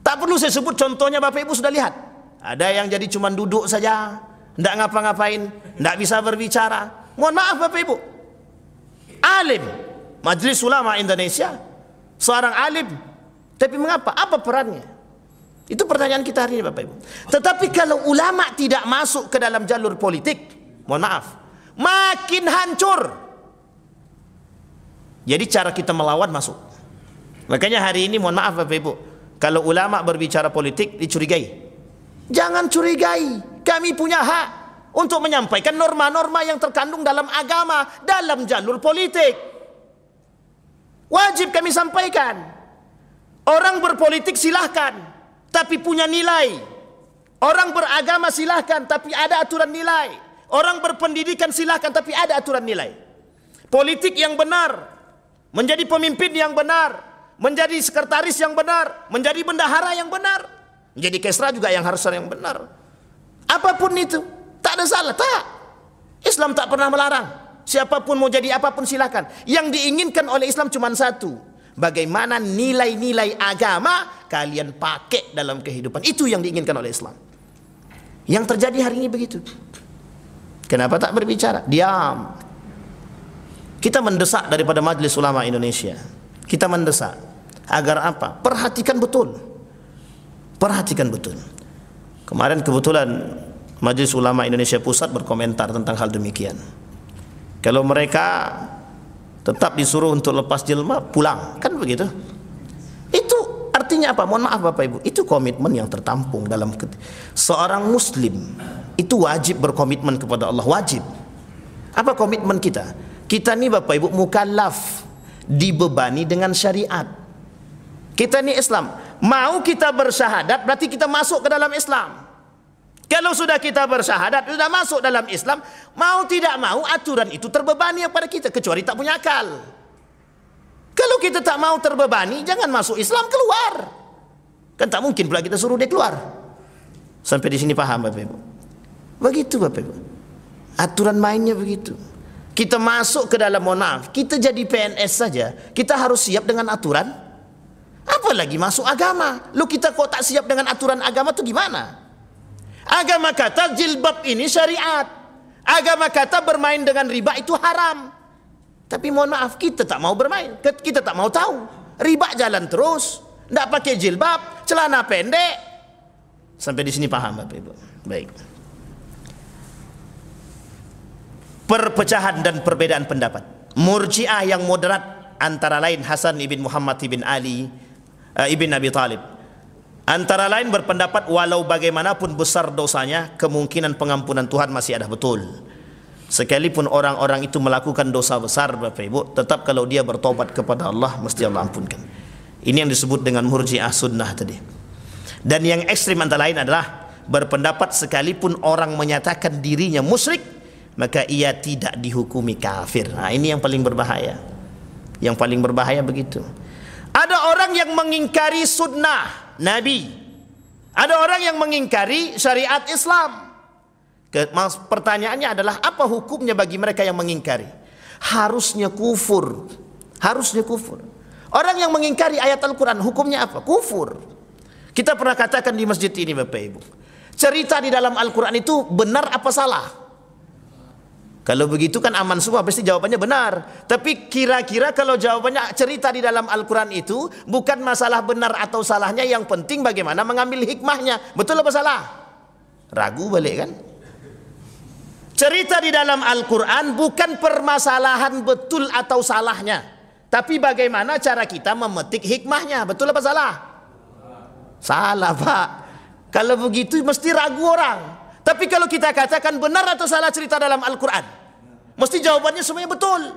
Tak perlu saya sebut contohnya, Bapak Ibu sudah lihat. Ada yang jadi cuma duduk saja, enggak ngapa-ngapain, enggak bisa berbicara. Mohon maaf Bapak Ibu, alim, Majelis Ulama Indonesia, seorang alim, tapi mengapa? Apa perannya? Itu pertanyaan kita hari ini Bapak Ibu. Tetapi kalau ulama tidak masuk ke dalam jalur politik, mohon maaf, makin hancur. Jadi cara kita melawan masuk. Makanya hari ini mohon maaf Bapak Ibu, kalau ulama berbicara politik dicurigai. Jangan curigai, kami punya hak untuk menyampaikan norma-norma yang terkandung dalam agama, dalam jalur politik. Wajib kami sampaikan. Orang berpolitik silahkan, tapi punya nilai. Orang beragama silahkan, tapi ada aturan nilai. Orang berpendidikan silahkan, tapi ada aturan nilai. Politik yang benar, menjadi pemimpin yang benar, menjadi sekretaris yang benar, menjadi bendahara yang benar, menjadi kesra juga yang harus yang benar. Apapun itu, tak ada salah, tak. Islam tak pernah melarang. Siapapun mau jadi apapun silakan. Yang diinginkan oleh Islam cuma satu, bagaimana nilai-nilai agama kalian pakai dalam kehidupan. Itu yang diinginkan oleh Islam. Yang terjadi hari ini begitu. Kenapa tak berbicara? Diam. Kita mendesak daripada Majelis Ulama Indonesia. Kita mendesak agar apa? Perhatikan betul. Perhatikan betul. Kemarin kebetulan Majelis Ulama Indonesia Pusat berkomentar tentang hal demikian. Kalau mereka tetap disuruh untuk lepas jilbab, pulang, kan begitu? Itu artinya apa? Mohon maaf Bapak Ibu, itu komitmen yang tertampung dalam seorang muslim. Itu wajib berkomitmen kepada Allah, wajib. Apa komitmen kita? Kita ni Bapak Ibu mukallaf, dibebani dengan syariat. Kita ni Islam, mau kita bersyahadat berarti kita masuk ke dalam Islam. Kalau sudah kita bersyahadat, sudah masuk dalam Islam, mau tidak mau aturan itu terbebani kepada kita, kecuali tak punya akal. Kalau kita tak mau terbebani, jangan masuk Islam, keluar. Kan tak mungkin pula kita suruh dia keluar. Sampai di sini paham Bapak Ibu? Begitu Bapak Ibu. Aturan mainnya begitu. Kita masuk ke dalam, mohon maaf, kita jadi PNS saja, kita harus siap dengan aturan. Apalagi masuk agama. Lu kita kok tak siap dengan aturan agama tu gimana? Agama kata jilbab ini syariat. Agama kata bermain dengan riba itu haram. Tapi mohon maaf, kita tak mau bermain. Kita tak mau tahu. Riba jalan terus. Tidak pakai jilbab, celana pendek. Sampai di sini paham Bapak Ibu? Baik. Perpecahan dan perbedaan pendapat. Murji'ah yang moderat antara lain Hasan ibn Muhammad ibn Ali ibn Abi Talib. Antara lain berpendapat walau bagaimanapun besar dosanya, kemungkinan pengampunan Tuhan masih ada, betul. Sekalipun orang-orang itu melakukan dosa besar Bapak Ibu, tetap kalau dia bertobat kepada Allah, mesti Allah ampunkan. Ini yang disebut dengan murji'ah sunnah tadi. Dan yang ekstrim antara lain adalah berpendapat sekalipun orang menyatakan dirinya musyrik, maka ia tidak dihukumi kafir. Nah, ini yang paling berbahaya. Yang paling berbahaya begitu. Ada orang yang mengingkari sunnah Nabi, ada orang yang mengingkari syariat Islam. Pertanyaannya adalah apa hukumnya bagi mereka yang mengingkari? Harusnya kufur. Harusnya kufur. Orang yang mengingkari ayat Al-Quran hukumnya apa? Kufur. Kita pernah katakan di masjid ini Bapak Ibu, cerita di dalam Al-Quran itu benar apa salah? Kalau begitu kan aman semua, pasti jawabannya benar. Tapi kira-kira kalau jawabannya cerita di dalam Al-Quran itu bukan masalah benar atau salahnya, yang penting bagaimana mengambil hikmahnya. Betul apa salah? Ragu balik kan? Cerita di dalam Al-Quran bukan permasalahan betul atau salahnya, tapi bagaimana cara kita memetik hikmahnya. Betul apa salah? Salah Pak. Kalau begitu mesti ragu orang. Tapi kalau kita katakan benar atau salah cerita dalam Al-Quran, mesti jawabannya semuanya betul.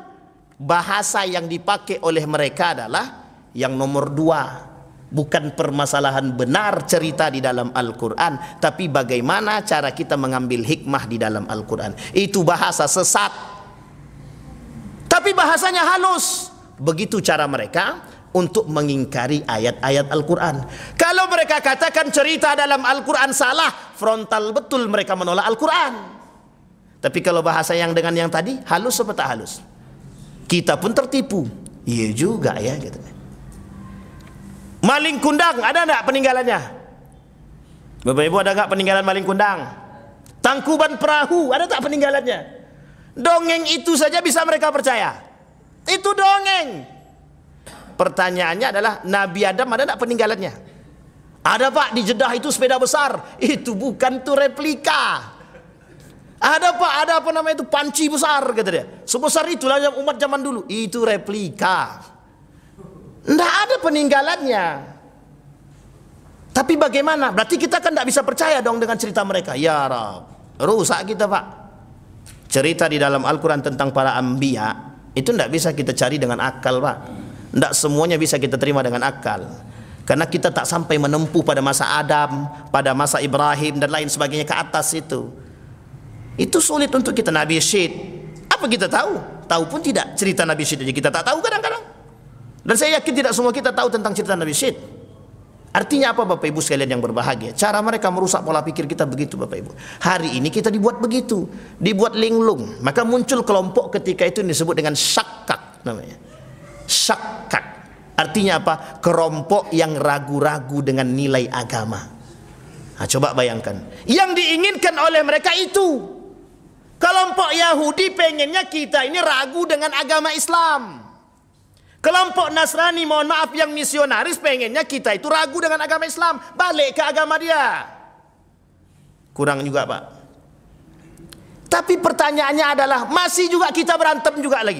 Bahasa yang dipakai oleh mereka adalah yang nomor dua. Bukan permasalahan benar cerita di dalam Al-Quran, tapi bagaimana cara kita mengambil hikmah di dalam Al-Quran. Itu bahasa sesat. Tapi bahasanya halus. Begitu cara mereka untuk mengingkari ayat-ayat Al-Quran. Kalau mereka katakan cerita dalam Al-Quran salah, frontal betul mereka menolak Al-Quran. Tapi kalau bahasa yang dengan yang tadi, halus apa tak halus? Kita pun tertipu. Iya juga ya gitu. Maling kundang, ada enggak peninggalannya? Bapak Ibu, ada enggak peninggalan maling kundang? Tangkuban perahu, ada tak peninggalannya? Dongeng itu saja bisa mereka percaya. Itu dongeng. Pertanyaannya adalah, Nabi Adam ada enggak peninggalannya? Ada Pak, di Jeddah itu sepeda besar. Itu bukan, itu replika. Ada Pak, ada apa namanya itu, panci besar, kata dia. Sebesar itulah umat zaman dulu. Itu replika. Tidak ada peninggalannya. Tapi bagaimana? Berarti kita kan tidak bisa percaya dong dengan cerita mereka. Ya Rab, rusak kita Pak. Cerita di dalam Al-Quran tentang para anbiya itu tidak bisa kita cari dengan akal Pak. Tidak semuanya bisa kita terima dengan akal. Karena kita tak sampai menempuh pada masa Adam, pada masa Ibrahim dan lain sebagainya ke atas itu. Itu sulit untuk kita. Nabi Syed, apa kita tahu? Tahu pun tidak. Cerita Nabi Syed aja kita tak tahu kadang-kadang. Dan saya yakin tidak semua kita tahu tentang cerita Nabi Syed. Artinya apa Bapak Ibu sekalian yang berbahagia? Cara mereka merusak pola pikir kita begitu Bapak Ibu. Hari ini kita dibuat begitu, dibuat linglung. Maka muncul kelompok ketika itu yang disebut dengan syakak namanya. Syakak. Artinya apa? Kelompok yang ragu-ragu dengan nilai agama. Nah, coba bayangkan. Yang diinginkan oleh mereka itu. Kelompok Yahudi pengennya kita ini ragu dengan agama Islam. Kelompok Nasrani, mohon maaf, yang misionaris pengennya kita itu ragu dengan agama Islam, balik ke agama dia. Kurang juga Pak. Tapi pertanyaannya adalah, masih juga kita berantem juga lagi.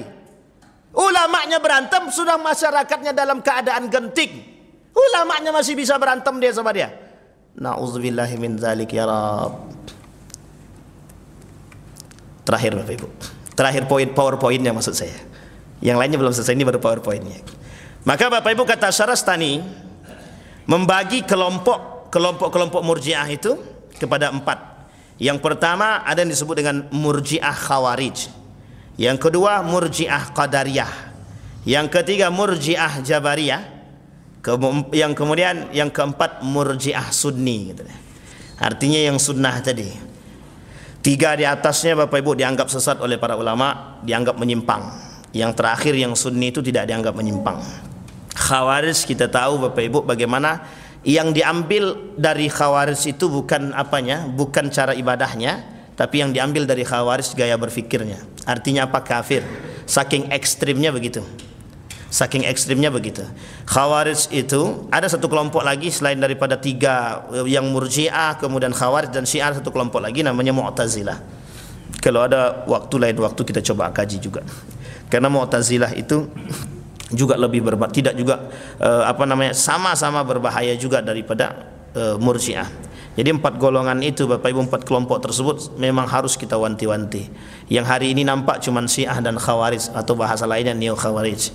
Ulamanya berantem, sudah masyarakatnya dalam keadaan genting. Ulamanya masih bisa berantem dia sama dia. Na'udzubillahi min dzalik ya Rab. Terakhir Bapak Ibu, terakhir poin, powerpointnya maksud saya. Yang lainnya belum selesai, ini baru powerpointnya. Maka Bapak Ibu, kata Syarastani membagi kelompok Murji'ah itu kepada 4. Yang pertama ada yang disebut dengan Murji'ah Khawarij. Yang kedua Murji'ah Qadariyah. Yang ketiga Murji'ah Jabariyah. Yang kemudian yang keempat Murji'ah Sunni gitu. Artinya yang sunnah tadi. 3 di atasnya Bapak Ibu dianggap sesat oleh para ulama, dianggap menyimpang. Yang terakhir yang Sunni itu tidak dianggap menyimpang. Khawarij kita tahu Bapak Ibu bagaimana yang diambil dari Khawarij itu bukan apanya, bukan cara ibadahnya, tapi yang diambil dari Khawarij gaya berfikirnya. Artinya apa? Kafir. Saking ekstrimnya begitu. Saking ekstrimnya begitu. Khawarij itu ada satu kelompok lagi selain daripada 3 yang Murji'ah, kemudian Khawarij dan Syiah, satu kelompok lagi namanya Mu'tazilah. Kalau ada waktu lain waktu kita coba kaji juga. Karena Mu'tazilah itu juga lebih tidak juga sama-sama berbahaya juga daripada Murji'ah. Jadi 4 golongan itu Bapak Ibu, 4 kelompok tersebut memang harus kita wanti-wanti. Yang hari ini nampak cuman Syiah dan Khawarij, atau bahasa lainnya Neo Khawarij.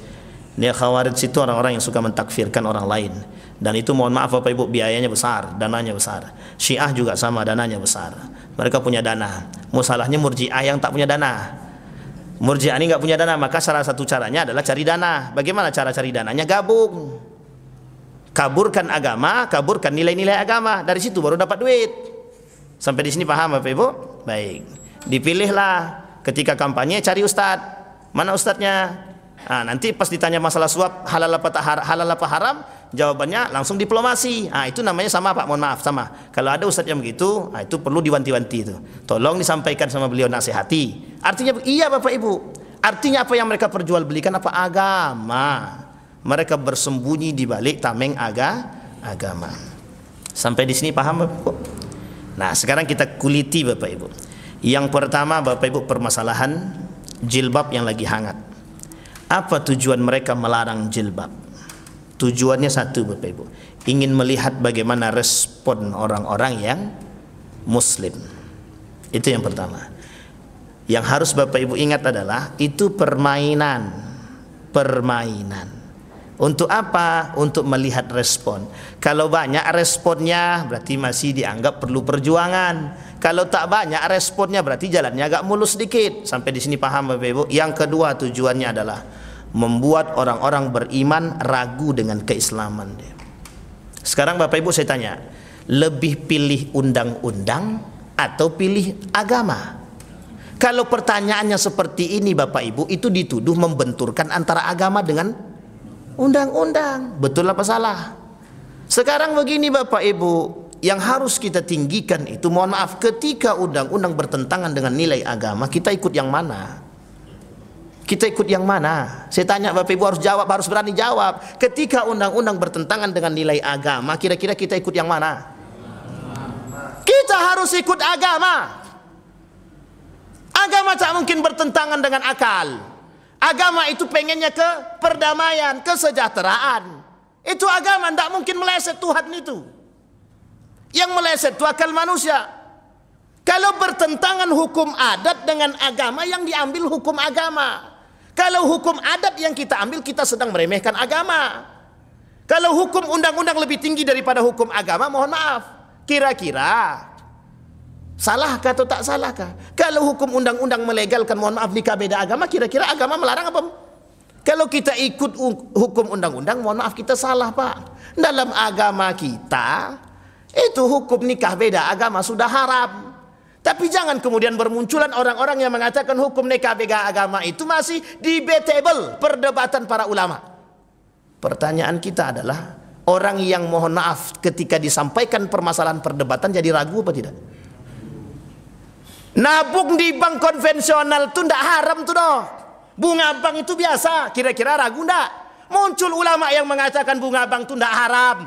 Neo Khawarij itu orang-orang yang suka mentakfirkan orang lain. Dan itu mohon maaf Bapak Ibu, biayanya besar, dananya besar. Syiah juga sama, dananya besar. Mereka punya dana. Masalahnya Murji'ah yang tak punya dana. Murji'ah ini nggak punya dana, maka salah satu caranya adalah cari dana. Bagaimana cara cari dananya? Gabung, kaburkan agama, kaburkan nilai-nilai agama, dari situ baru dapat duit. Sampai di sini paham Bapak Ibu? Baik. Dipilihlah ketika kampanye, cari ustadz. Mana ustadznya? Nah, nanti pas ditanya masalah suap halal apa haram, jawabannya langsung diplomasi. Nah, itu namanya sama Pak, mohon maaf sama. Kalau ada ustadz yang begitu, nah, itu perlu diwanti-wanti itu. Tolong disampaikan sama beliau, nasihati. Artinya iya Bapak Ibu. Artinya apa yang mereka perjualbelikan apa? Agama. Mereka bersembunyi di balik tameng agama. Sampai di sini paham Bapak Ibu? Nah, sekarang kita kuliti Bapak Ibu. Yang pertama Bapak Ibu, permasalahan jilbab yang lagi hangat. Apa tujuan mereka melarang jilbab? Tujuannya satu Bapak Ibu, ingin melihat bagaimana respon orang-orang yang muslim. Itu yang pertama. Yang harus Bapak Ibu ingat adalah itu permainan. Untuk apa? Untuk melihat respon. Kalau banyak responnya berarti masih dianggap perlu perjuangan. Kalau tak banyak responnya berarti jalannya agak mulus sedikit. Sampai di sini paham Bapak Ibu? Yang kedua tujuannya adalah membuat orang-orang beriman ragu dengan keislaman dia. Sekarang Bapak Ibu saya tanya, lebih pilih undang-undang atau pilih agama? Kalau pertanyaannya seperti ini Bapak Ibu, itu dituduh membenturkan antara agama dengan undang-undang. Betul apa salah? Sekarang begini Bapak Ibu, yang harus kita tinggikan itu, mohon maaf, ketika undang-undang bertentangan dengan nilai agama, kita ikut yang mana? Kita ikut yang mana? Saya tanya Bapak Ibu, harus jawab, harus berani jawab. Ketika undang-undang bertentangan dengan nilai agama, kira-kira kita ikut yang mana? Kita harus ikut agama. Agama tak mungkin bertentangan dengan akal. Agama itu pengennya ke perdamaian, kesejahteraan. Itu agama, tidak mungkin meleset Tuhan itu. Yang meleset itu akal manusia. Kalau bertentangan hukum adat dengan agama, yang diambil hukum agama. Kalau hukum adat yang kita ambil, kita sedang meremehkan agama. Kalau hukum undang-undang lebih tinggi daripada hukum agama, mohon maaf, kira-kira salahkah atau tak salahkah? Kalau hukum undang-undang melegalkan, mohon maaf, nikah beda agama, kira-kira agama melarang apa? Kalau kita ikut hukum undang-undang, mohon maaf, kita salah Pak. Dalam agama kita itu hukum nikah beda agama sudah haram. Tapi jangan kemudian bermunculan orang-orang yang mengatakan hukum nikah beda agama itu masih debatable, perdebatan para ulama. Pertanyaan kita adalah, orang yang mohon maaf ketika disampaikan permasalahan perdebatan jadi ragu apa tidak? Nabung di bank konvensional itu tidak haram tuh doh. Bunga bank itu biasa, kira-kira ragu enggak? Muncul ulama yang mengatakan bunga bank itu tidak haram.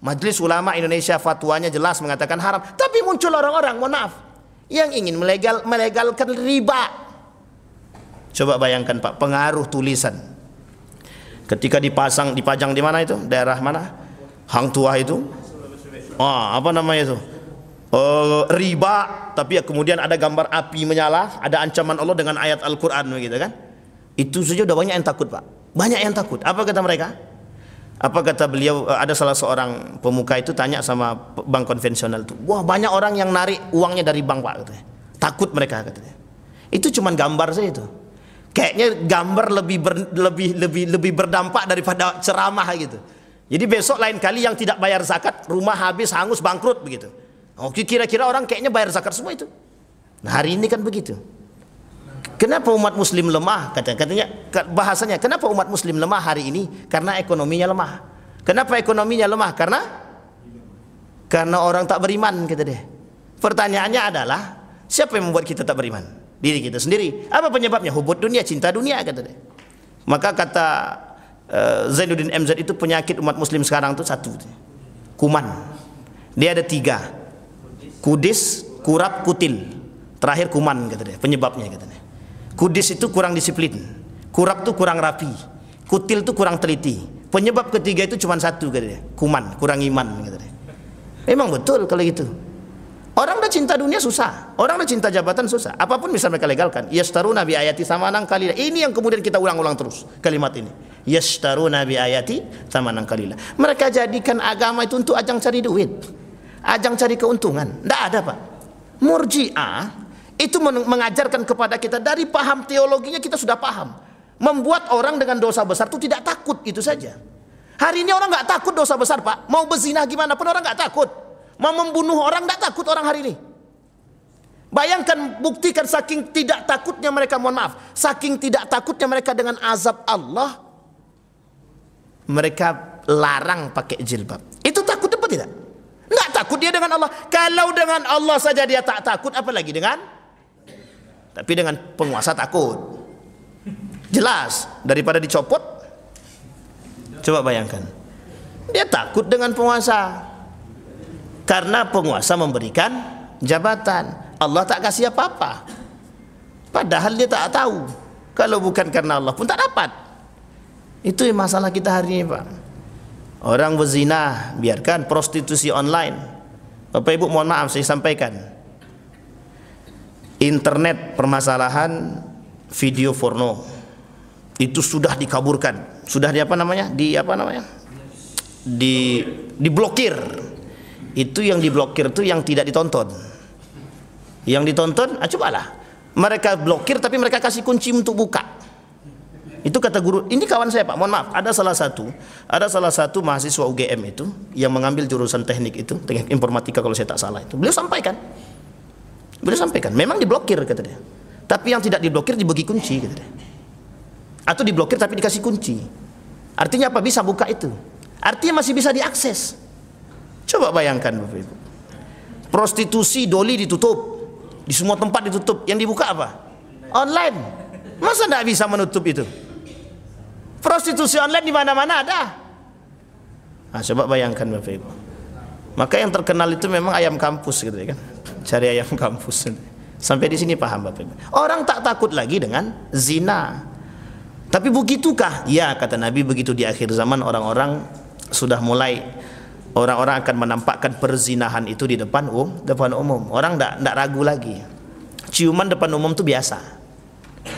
Majelis Ulama Indonesia fatwanya jelas mengatakan haram. Tapi muncul orang-orang, mohon maaf, yang ingin melegalkan riba. Coba bayangkan Pak, pengaruh tulisan ketika dipajang di mana itu? Daerah mana? Hang Tuah itu. Apa namanya itu? Riba, tapi ya kemudian ada gambar api menyala, ada ancaman Allah dengan ayat Al-Quran begitu kan. Itu saja udah banyak yang takut Pak, banyak yang takut. Apa kata mereka? Apa kata beliau? Ada salah seorang pemuka itu tanya sama bank konvensional itu, wah banyak orang yang narik uangnya dari bank Pak katanya. Takut mereka katanya. Itu cuman gambar saja itu. Kayaknya gambar lebih berdampak daripada ceramah gitu. Jadi besok lain kali yang tidak bayar zakat, rumah habis, hangus, bangkrut begitu. Oke, kira-kira orang kayaknya bayar zakat semua itu. Nah, hari ini kan begitu. Kenapa umat muslim lemah? Katanya bahasanya, kenapa umat muslim lemah hari ini? Karena ekonominya lemah. Kenapa ekonominya lemah? Karena orang tak beriman, kata dia. Pertanyaannya adalah, siapa yang membuat kita tak beriman? Diri kita sendiri. Apa penyebabnya? Hubud dunia, cinta dunia, kata dia. Maka kata Zainuddin MZ itu, penyakit umat muslim sekarang itu satu, kuman. Dia ada 3. Kudis, kurap, kutil. Terakhir kuman, kata dia, penyebabnya, kata dia. Kudis itu kurang disiplin, kurap itu kurang rapi, kutil itu kurang teliti. Penyebab ketiga itu cuma satu, kata dia, kuman, kurang iman, kata dia. Memang betul kalau gitu. Orang udah cinta dunia susah, orang udah cinta jabatan susah. Apapun bisa mereka legalkan. Yashtaruna bi ayati samanan qalila. Ini yang kemudian kita ulang-ulang terus kalimat ini. Yashtaruna bi ayati samanan qalila. Mereka jadikan agama itu untuk ajang cari duit, ajang cari keuntungan. Tidak ada Pak. Murji'ah itu mengajarkan kepada kita, dari paham teologinya kita sudah paham, membuat orang dengan dosa besar itu tidak takut, itu saja. Hari ini orang nggak takut dosa besar Pak. Mau berzina gimana pun orang nggak takut. Mau membunuh orang nggak takut orang hari ini. Bayangkan, buktikan saking tidak takutnya mereka, mohon maaf, saking tidak takutnya mereka dengan azab Allah, mereka larang pakai jilbab. Itu takut apa tidak? Nggak takut dia dengan Allah. Kalau dengan Allah saja dia tak takut, apalagi dengan, tapi dengan penguasa takut. Jelas, daripada dicopot. Coba bayangkan, dia takut dengan penguasa karena penguasa memberikan jabatan. Allah tak kasih apa-apa, padahal dia tak tahu. Kalau bukan karena Allah pun tak dapat. Itu yang masalah kita hari ini Pak. Orang berzina biarkan, prostitusi online. Bapak Ibu mohon maaf saya sampaikan, internet permasalahan video porno itu sudah dikaburkan, sudah diblokir. Itu yang diblokir itu yang tidak ditonton. Yang ditonton, cobalah. Mereka blokir tapi mereka kasih kunci untuk buka. Itu kata guru, ini kawan saya Pak, mohon maaf, ada salah satu mahasiswa UGM itu yang mengambil jurusan teknik itu, teknik informatika kalau saya tak salah itu. Beliau sampaikan, memang diblokir kata dia. Tapi yang tidak diblokir dibagi kunci kata dia. Atau diblokir tapi dikasih kunci. Artinya apa? Bisa buka itu. Artinya masih bisa diakses. Coba bayangkan Bapak Ibu. Prostitusi doli ditutup, di semua tempat ditutup. Yang dibuka apa? Online. Masa tidak bisa menutup itu? Prostitusi online di mana-mana ada. Nah, coba bayangkan Bapak Ibu. Maka yang terkenal itu memang ayam kampus gitu ya kan. Cari ayam kampus. Sampai di sini paham Bapak Ibu. Orang tak takut lagi dengan zina. Tapi begitukah? Ya, kata Nabi, begitu di akhir zaman orang-orang sudah mulai, orang-orang akan menampakkan perzinahan itu di depan umum. Orang tidak ragu lagi. Ciuman depan umum itu biasa.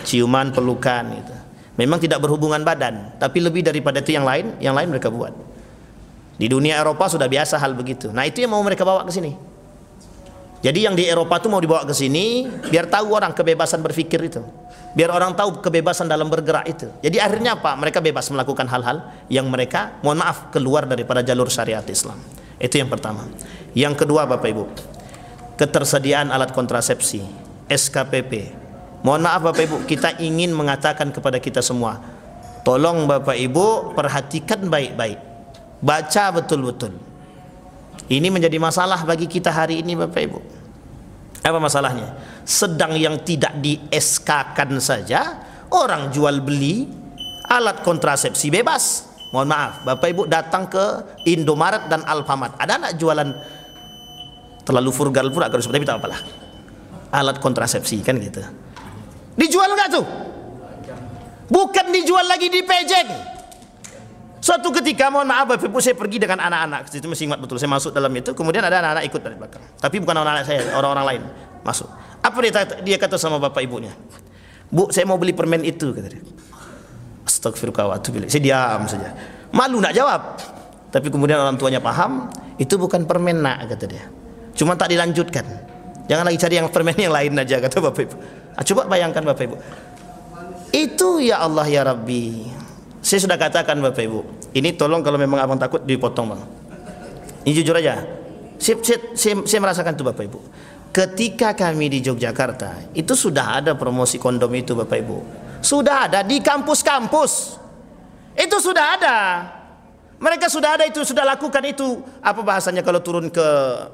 Ciuman, pelukan gitu. Memang tidak berhubungan badan, tapi lebih daripada itu yang lain mereka buat. Di dunia Eropa sudah biasa hal begitu. Nah, itu yang mau mereka bawa ke sini. Jadi yang di Eropa itu mau dibawa ke sini biar tahu orang kebebasan berpikir itu. Biar orang tahu kebebasan dalam bergerak itu. Jadi akhirnya apa? Mereka bebas melakukan hal-hal yang mereka, mohon maaf, keluar daripada jalur syariat Islam. Itu yang pertama. Yang kedua Bapak Ibu, ketersediaan alat kontrasepsi, SKPP. Mohon maaf Bapak Ibu, kita ingin mengatakan kepada kita semua, tolong Bapak Ibu perhatikan baik-baik, baca betul-betul. Ini menjadi masalah bagi kita hari ini Bapak Ibu. Apa masalahnya? Sedang yang tidak di SK-kan saja, orang jual beli alat kontrasepsi bebas. Mohon maaf Bapak Ibu, datang ke Indomaret dan Alfamart, ada anak jualan, terlalu frugal pula kalau seperti itu, tak apalah, alat kontrasepsi kan gitu. Dijual nggak tuh? Bukan dijual lagi, dipejeng. Suatu ketika, mohon maaf Bapak Ibu, saya pergi dengan anak-anak, itu masih ingat betul, saya masuk dalam itu, kemudian ada anak-anak ikut dari belakang, tapi bukan anak-anak saya, orang-orang lain masuk. Apa dia kata sama bapak ibunya? Bu, saya mau beli permen itu, kata dia. Astagfirullah, saya diam saja, malu nak jawab. Tapi kemudian orang tuanya paham, itu bukan permen nak, kata dia, cuma tak dilanjutkan, jangan lagi cari yang permen yang lain aja, kata bapak ibu. Coba bayangkan bapak ibu, itu ya Allah ya Rabbi. Saya sudah katakan bapak ibu, ini tolong kalau memang abang takut dipotong bang, ini jujur aja, saya merasakan itu bapak ibu. Ketika kami di Yogyakarta, itu sudah ada promosi kondom itu bapak ibu, sudah ada di kampus-kampus, itu sudah ada, mereka sudah ada, itu sudah lakukan itu, apa bahasanya kalau turun ke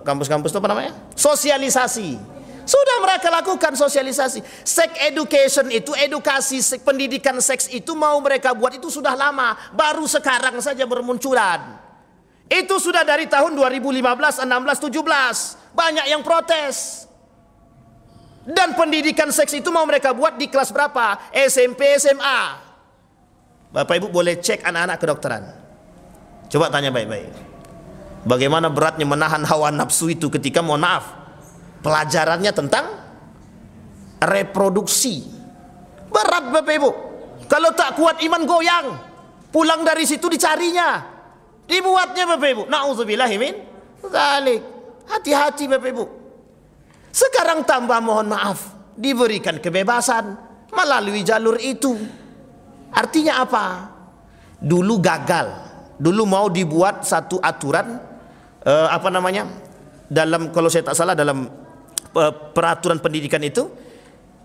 kampus-kampus itu apa namanya, sosialisasi. Sudah mereka lakukan sosialisasi. Sex education itu, edukasi pendidikan seks itu mau mereka buat itu sudah lama, baru sekarang saja bermunculan. Itu sudah dari tahun 2015, 16, 17. Banyak yang protes. Dan pendidikan seks itu mau mereka buat di kelas berapa? SMP, SMA. Bapak Ibu boleh cek anak-anak kedokteran. Coba tanya baik-baik. Bagaimana beratnya menahan hawa nafsu itu ketika, mohon maaf, pelajarannya tentang reproduksi. Berat Bapak Ibu. Kalau tak kuat iman goyang. Pulang dari situ dicarinya, dibuatnya Bapak Ibu. Na'udzubillahi min dzalik. Hati-hati Bapak Ibu. Sekarang tambah, mohon maaf, diberikan kebebasan melalui jalur itu. Artinya apa? Dulu gagal. Dulu mau dibuat satu aturan, apa namanya, dalam, kalau saya tak salah, dalam peraturan pendidikan itu,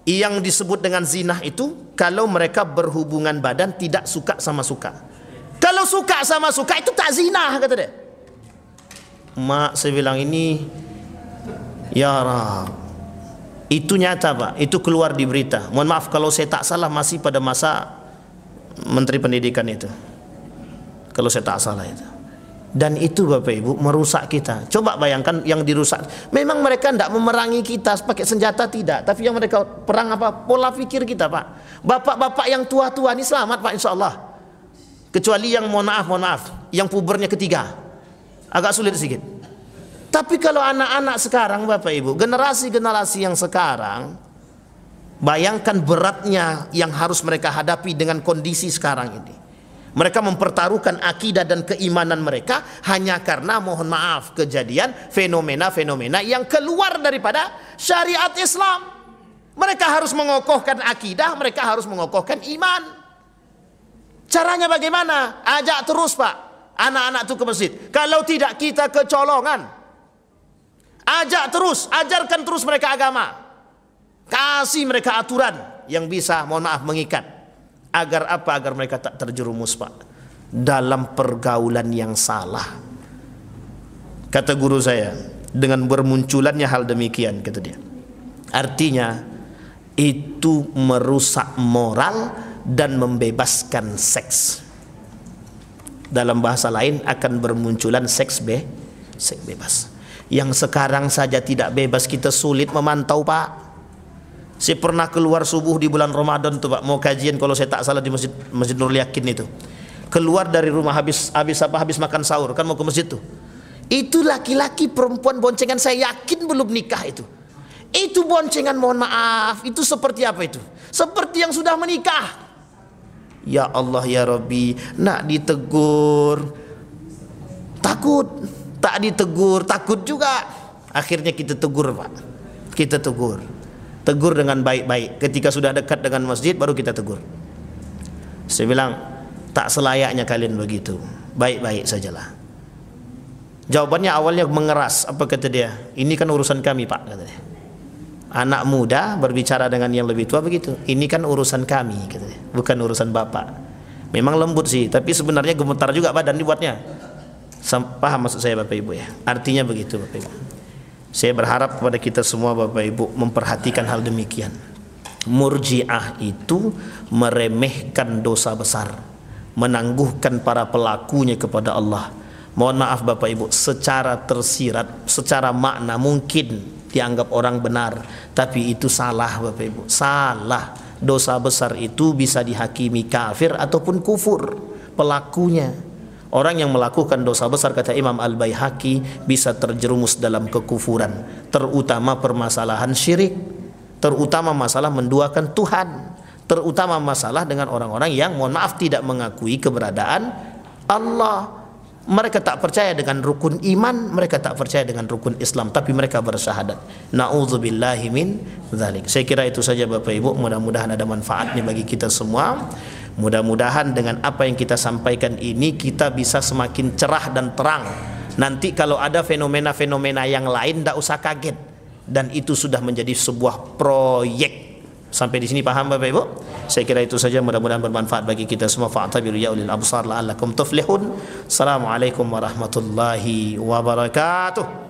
yang disebut dengan zina itu kalau mereka berhubungan badan tidak suka sama suka. Kalau suka sama suka itu tak zina, kata dia. Mak, saya bilang ini, ya Rab, itu nyata Pak, itu keluar di berita. Mohon maaf kalau saya tak salah masih pada masa Menteri Pendidikan itu, kalau saya tak salah itu. Dan itu Bapak Ibu merusak kita. Coba bayangkan yang dirusak. Memang mereka tidak memerangi kita pakai senjata, tidak. Tapi yang mereka perang apa? Pola pikir kita Pak. Bapak-bapak yang tua-tua ini selamat Pak insya Allah. Kecuali yang mohon maaf, yang pubernya ketiga, agak sulit sedikit. Tapi kalau anak-anak sekarang Bapak Ibu, generasi-generasi yang sekarang, bayangkan beratnya yang harus mereka hadapi dengan kondisi sekarang ini. Mereka mempertaruhkan akidah dan keimanan mereka hanya karena, mohon maaf, kejadian fenomena-fenomena yang keluar daripada syariat Islam. Mereka harus mengokohkan akidah, mereka harus mengokohkan iman. Caranya bagaimana? Ajak terus Pak anak-anak itu ke masjid. Kalau tidak kita kecolongan. Ajak terus, ajarkan terus mereka agama. Kasih mereka aturan yang bisa, mohon maaf, mengikat. Agar apa? Agar mereka tak terjerumus Pak. dalam pergaulan yang salah. Kata guru saya, dengan bermunculannya hal demikian, kata dia, artinya itu merusak moral dan membebaskan seks. Dalam bahasa lain akan bermunculan seks bebas. Yang sekarang saja tidak bebas, kita sulit memantau, Pak. Saya pernah keluar subuh di bulan Ramadan tuh, Pak, mau kajian kalau saya tak salah di Masjid Nurul Yakin itu. Keluar dari rumah habis makan sahur kan mau ke masjid tuh. Itu laki-laki perempuan boncengan, saya yakin belum nikah itu. Itu boncengan, mohon maaf, itu seperti apa itu? Seperti yang sudah menikah. Ya Allah ya Rabbi, nak ditegur takut, tak ditegur takut juga. Akhirnya kita tegur, Pak. Kita tegur dengan baik-baik. Ketika sudah dekat dengan masjid baru kita tegur. Saya bilang, tak selayaknya kalian begitu, baik-baik sajalah. Jawabannya awalnya mengeras. Apa kata dia? Ini kan urusan kami, Pak, kata dia. Anak muda berbicara dengan yang lebih tua begitu. Ini kan urusan kami, kata dia, bukan urusan bapak. Memang lembut sih, tapi sebenarnya gemetar juga badan dibuatnya. Paham maksud saya, Bapak Ibu ya? Artinya begitu, Bapak Ibu. Saya berharap kepada kita semua, Bapak Ibu, memperhatikan hal demikian. Murji'ah itu meremehkan dosa besar, menangguhkan para pelakunya kepada Allah. Mohon maaf Bapak Ibu, secara tersirat, secara makna mungkin dianggap orang benar, tapi itu salah, Bapak Ibu, salah. Dosa besar itu bisa dihakimi kafir ataupun kufur pelakunya. Orang yang melakukan dosa besar, kata Imam Al-Baihaqi, bisa terjerumus dalam kekufuran, terutama permasalahan syirik, terutama masalah menduakan Tuhan, terutama masalah dengan orang-orang yang, mohon maaf, tidak mengakui keberadaan Allah. Mereka tak percaya dengan rukun iman, mereka tak percaya dengan rukun Islam, tapi mereka bersyahadat. Na'udzubillahi min dzalik. Saya kira itu saja Bapak Ibu, mudah-mudahan ada manfaatnya bagi kita semua. Mudah-mudahan dengan apa yang kita sampaikan ini kita bisa semakin cerah dan terang. Nanti kalau ada fenomena-fenomena yang lain, tidak usah kaget. Dan itu sudah menjadi sebuah proyek. Sampai di sini paham Bapak Ibu? Saya kira itu saja, mudah-mudahan bermanfaat bagi kita semua. Fa'tabiru ya ulil absar la'allakum tuflihun. Assalamualaikum warahmatullahi wabarakatuh.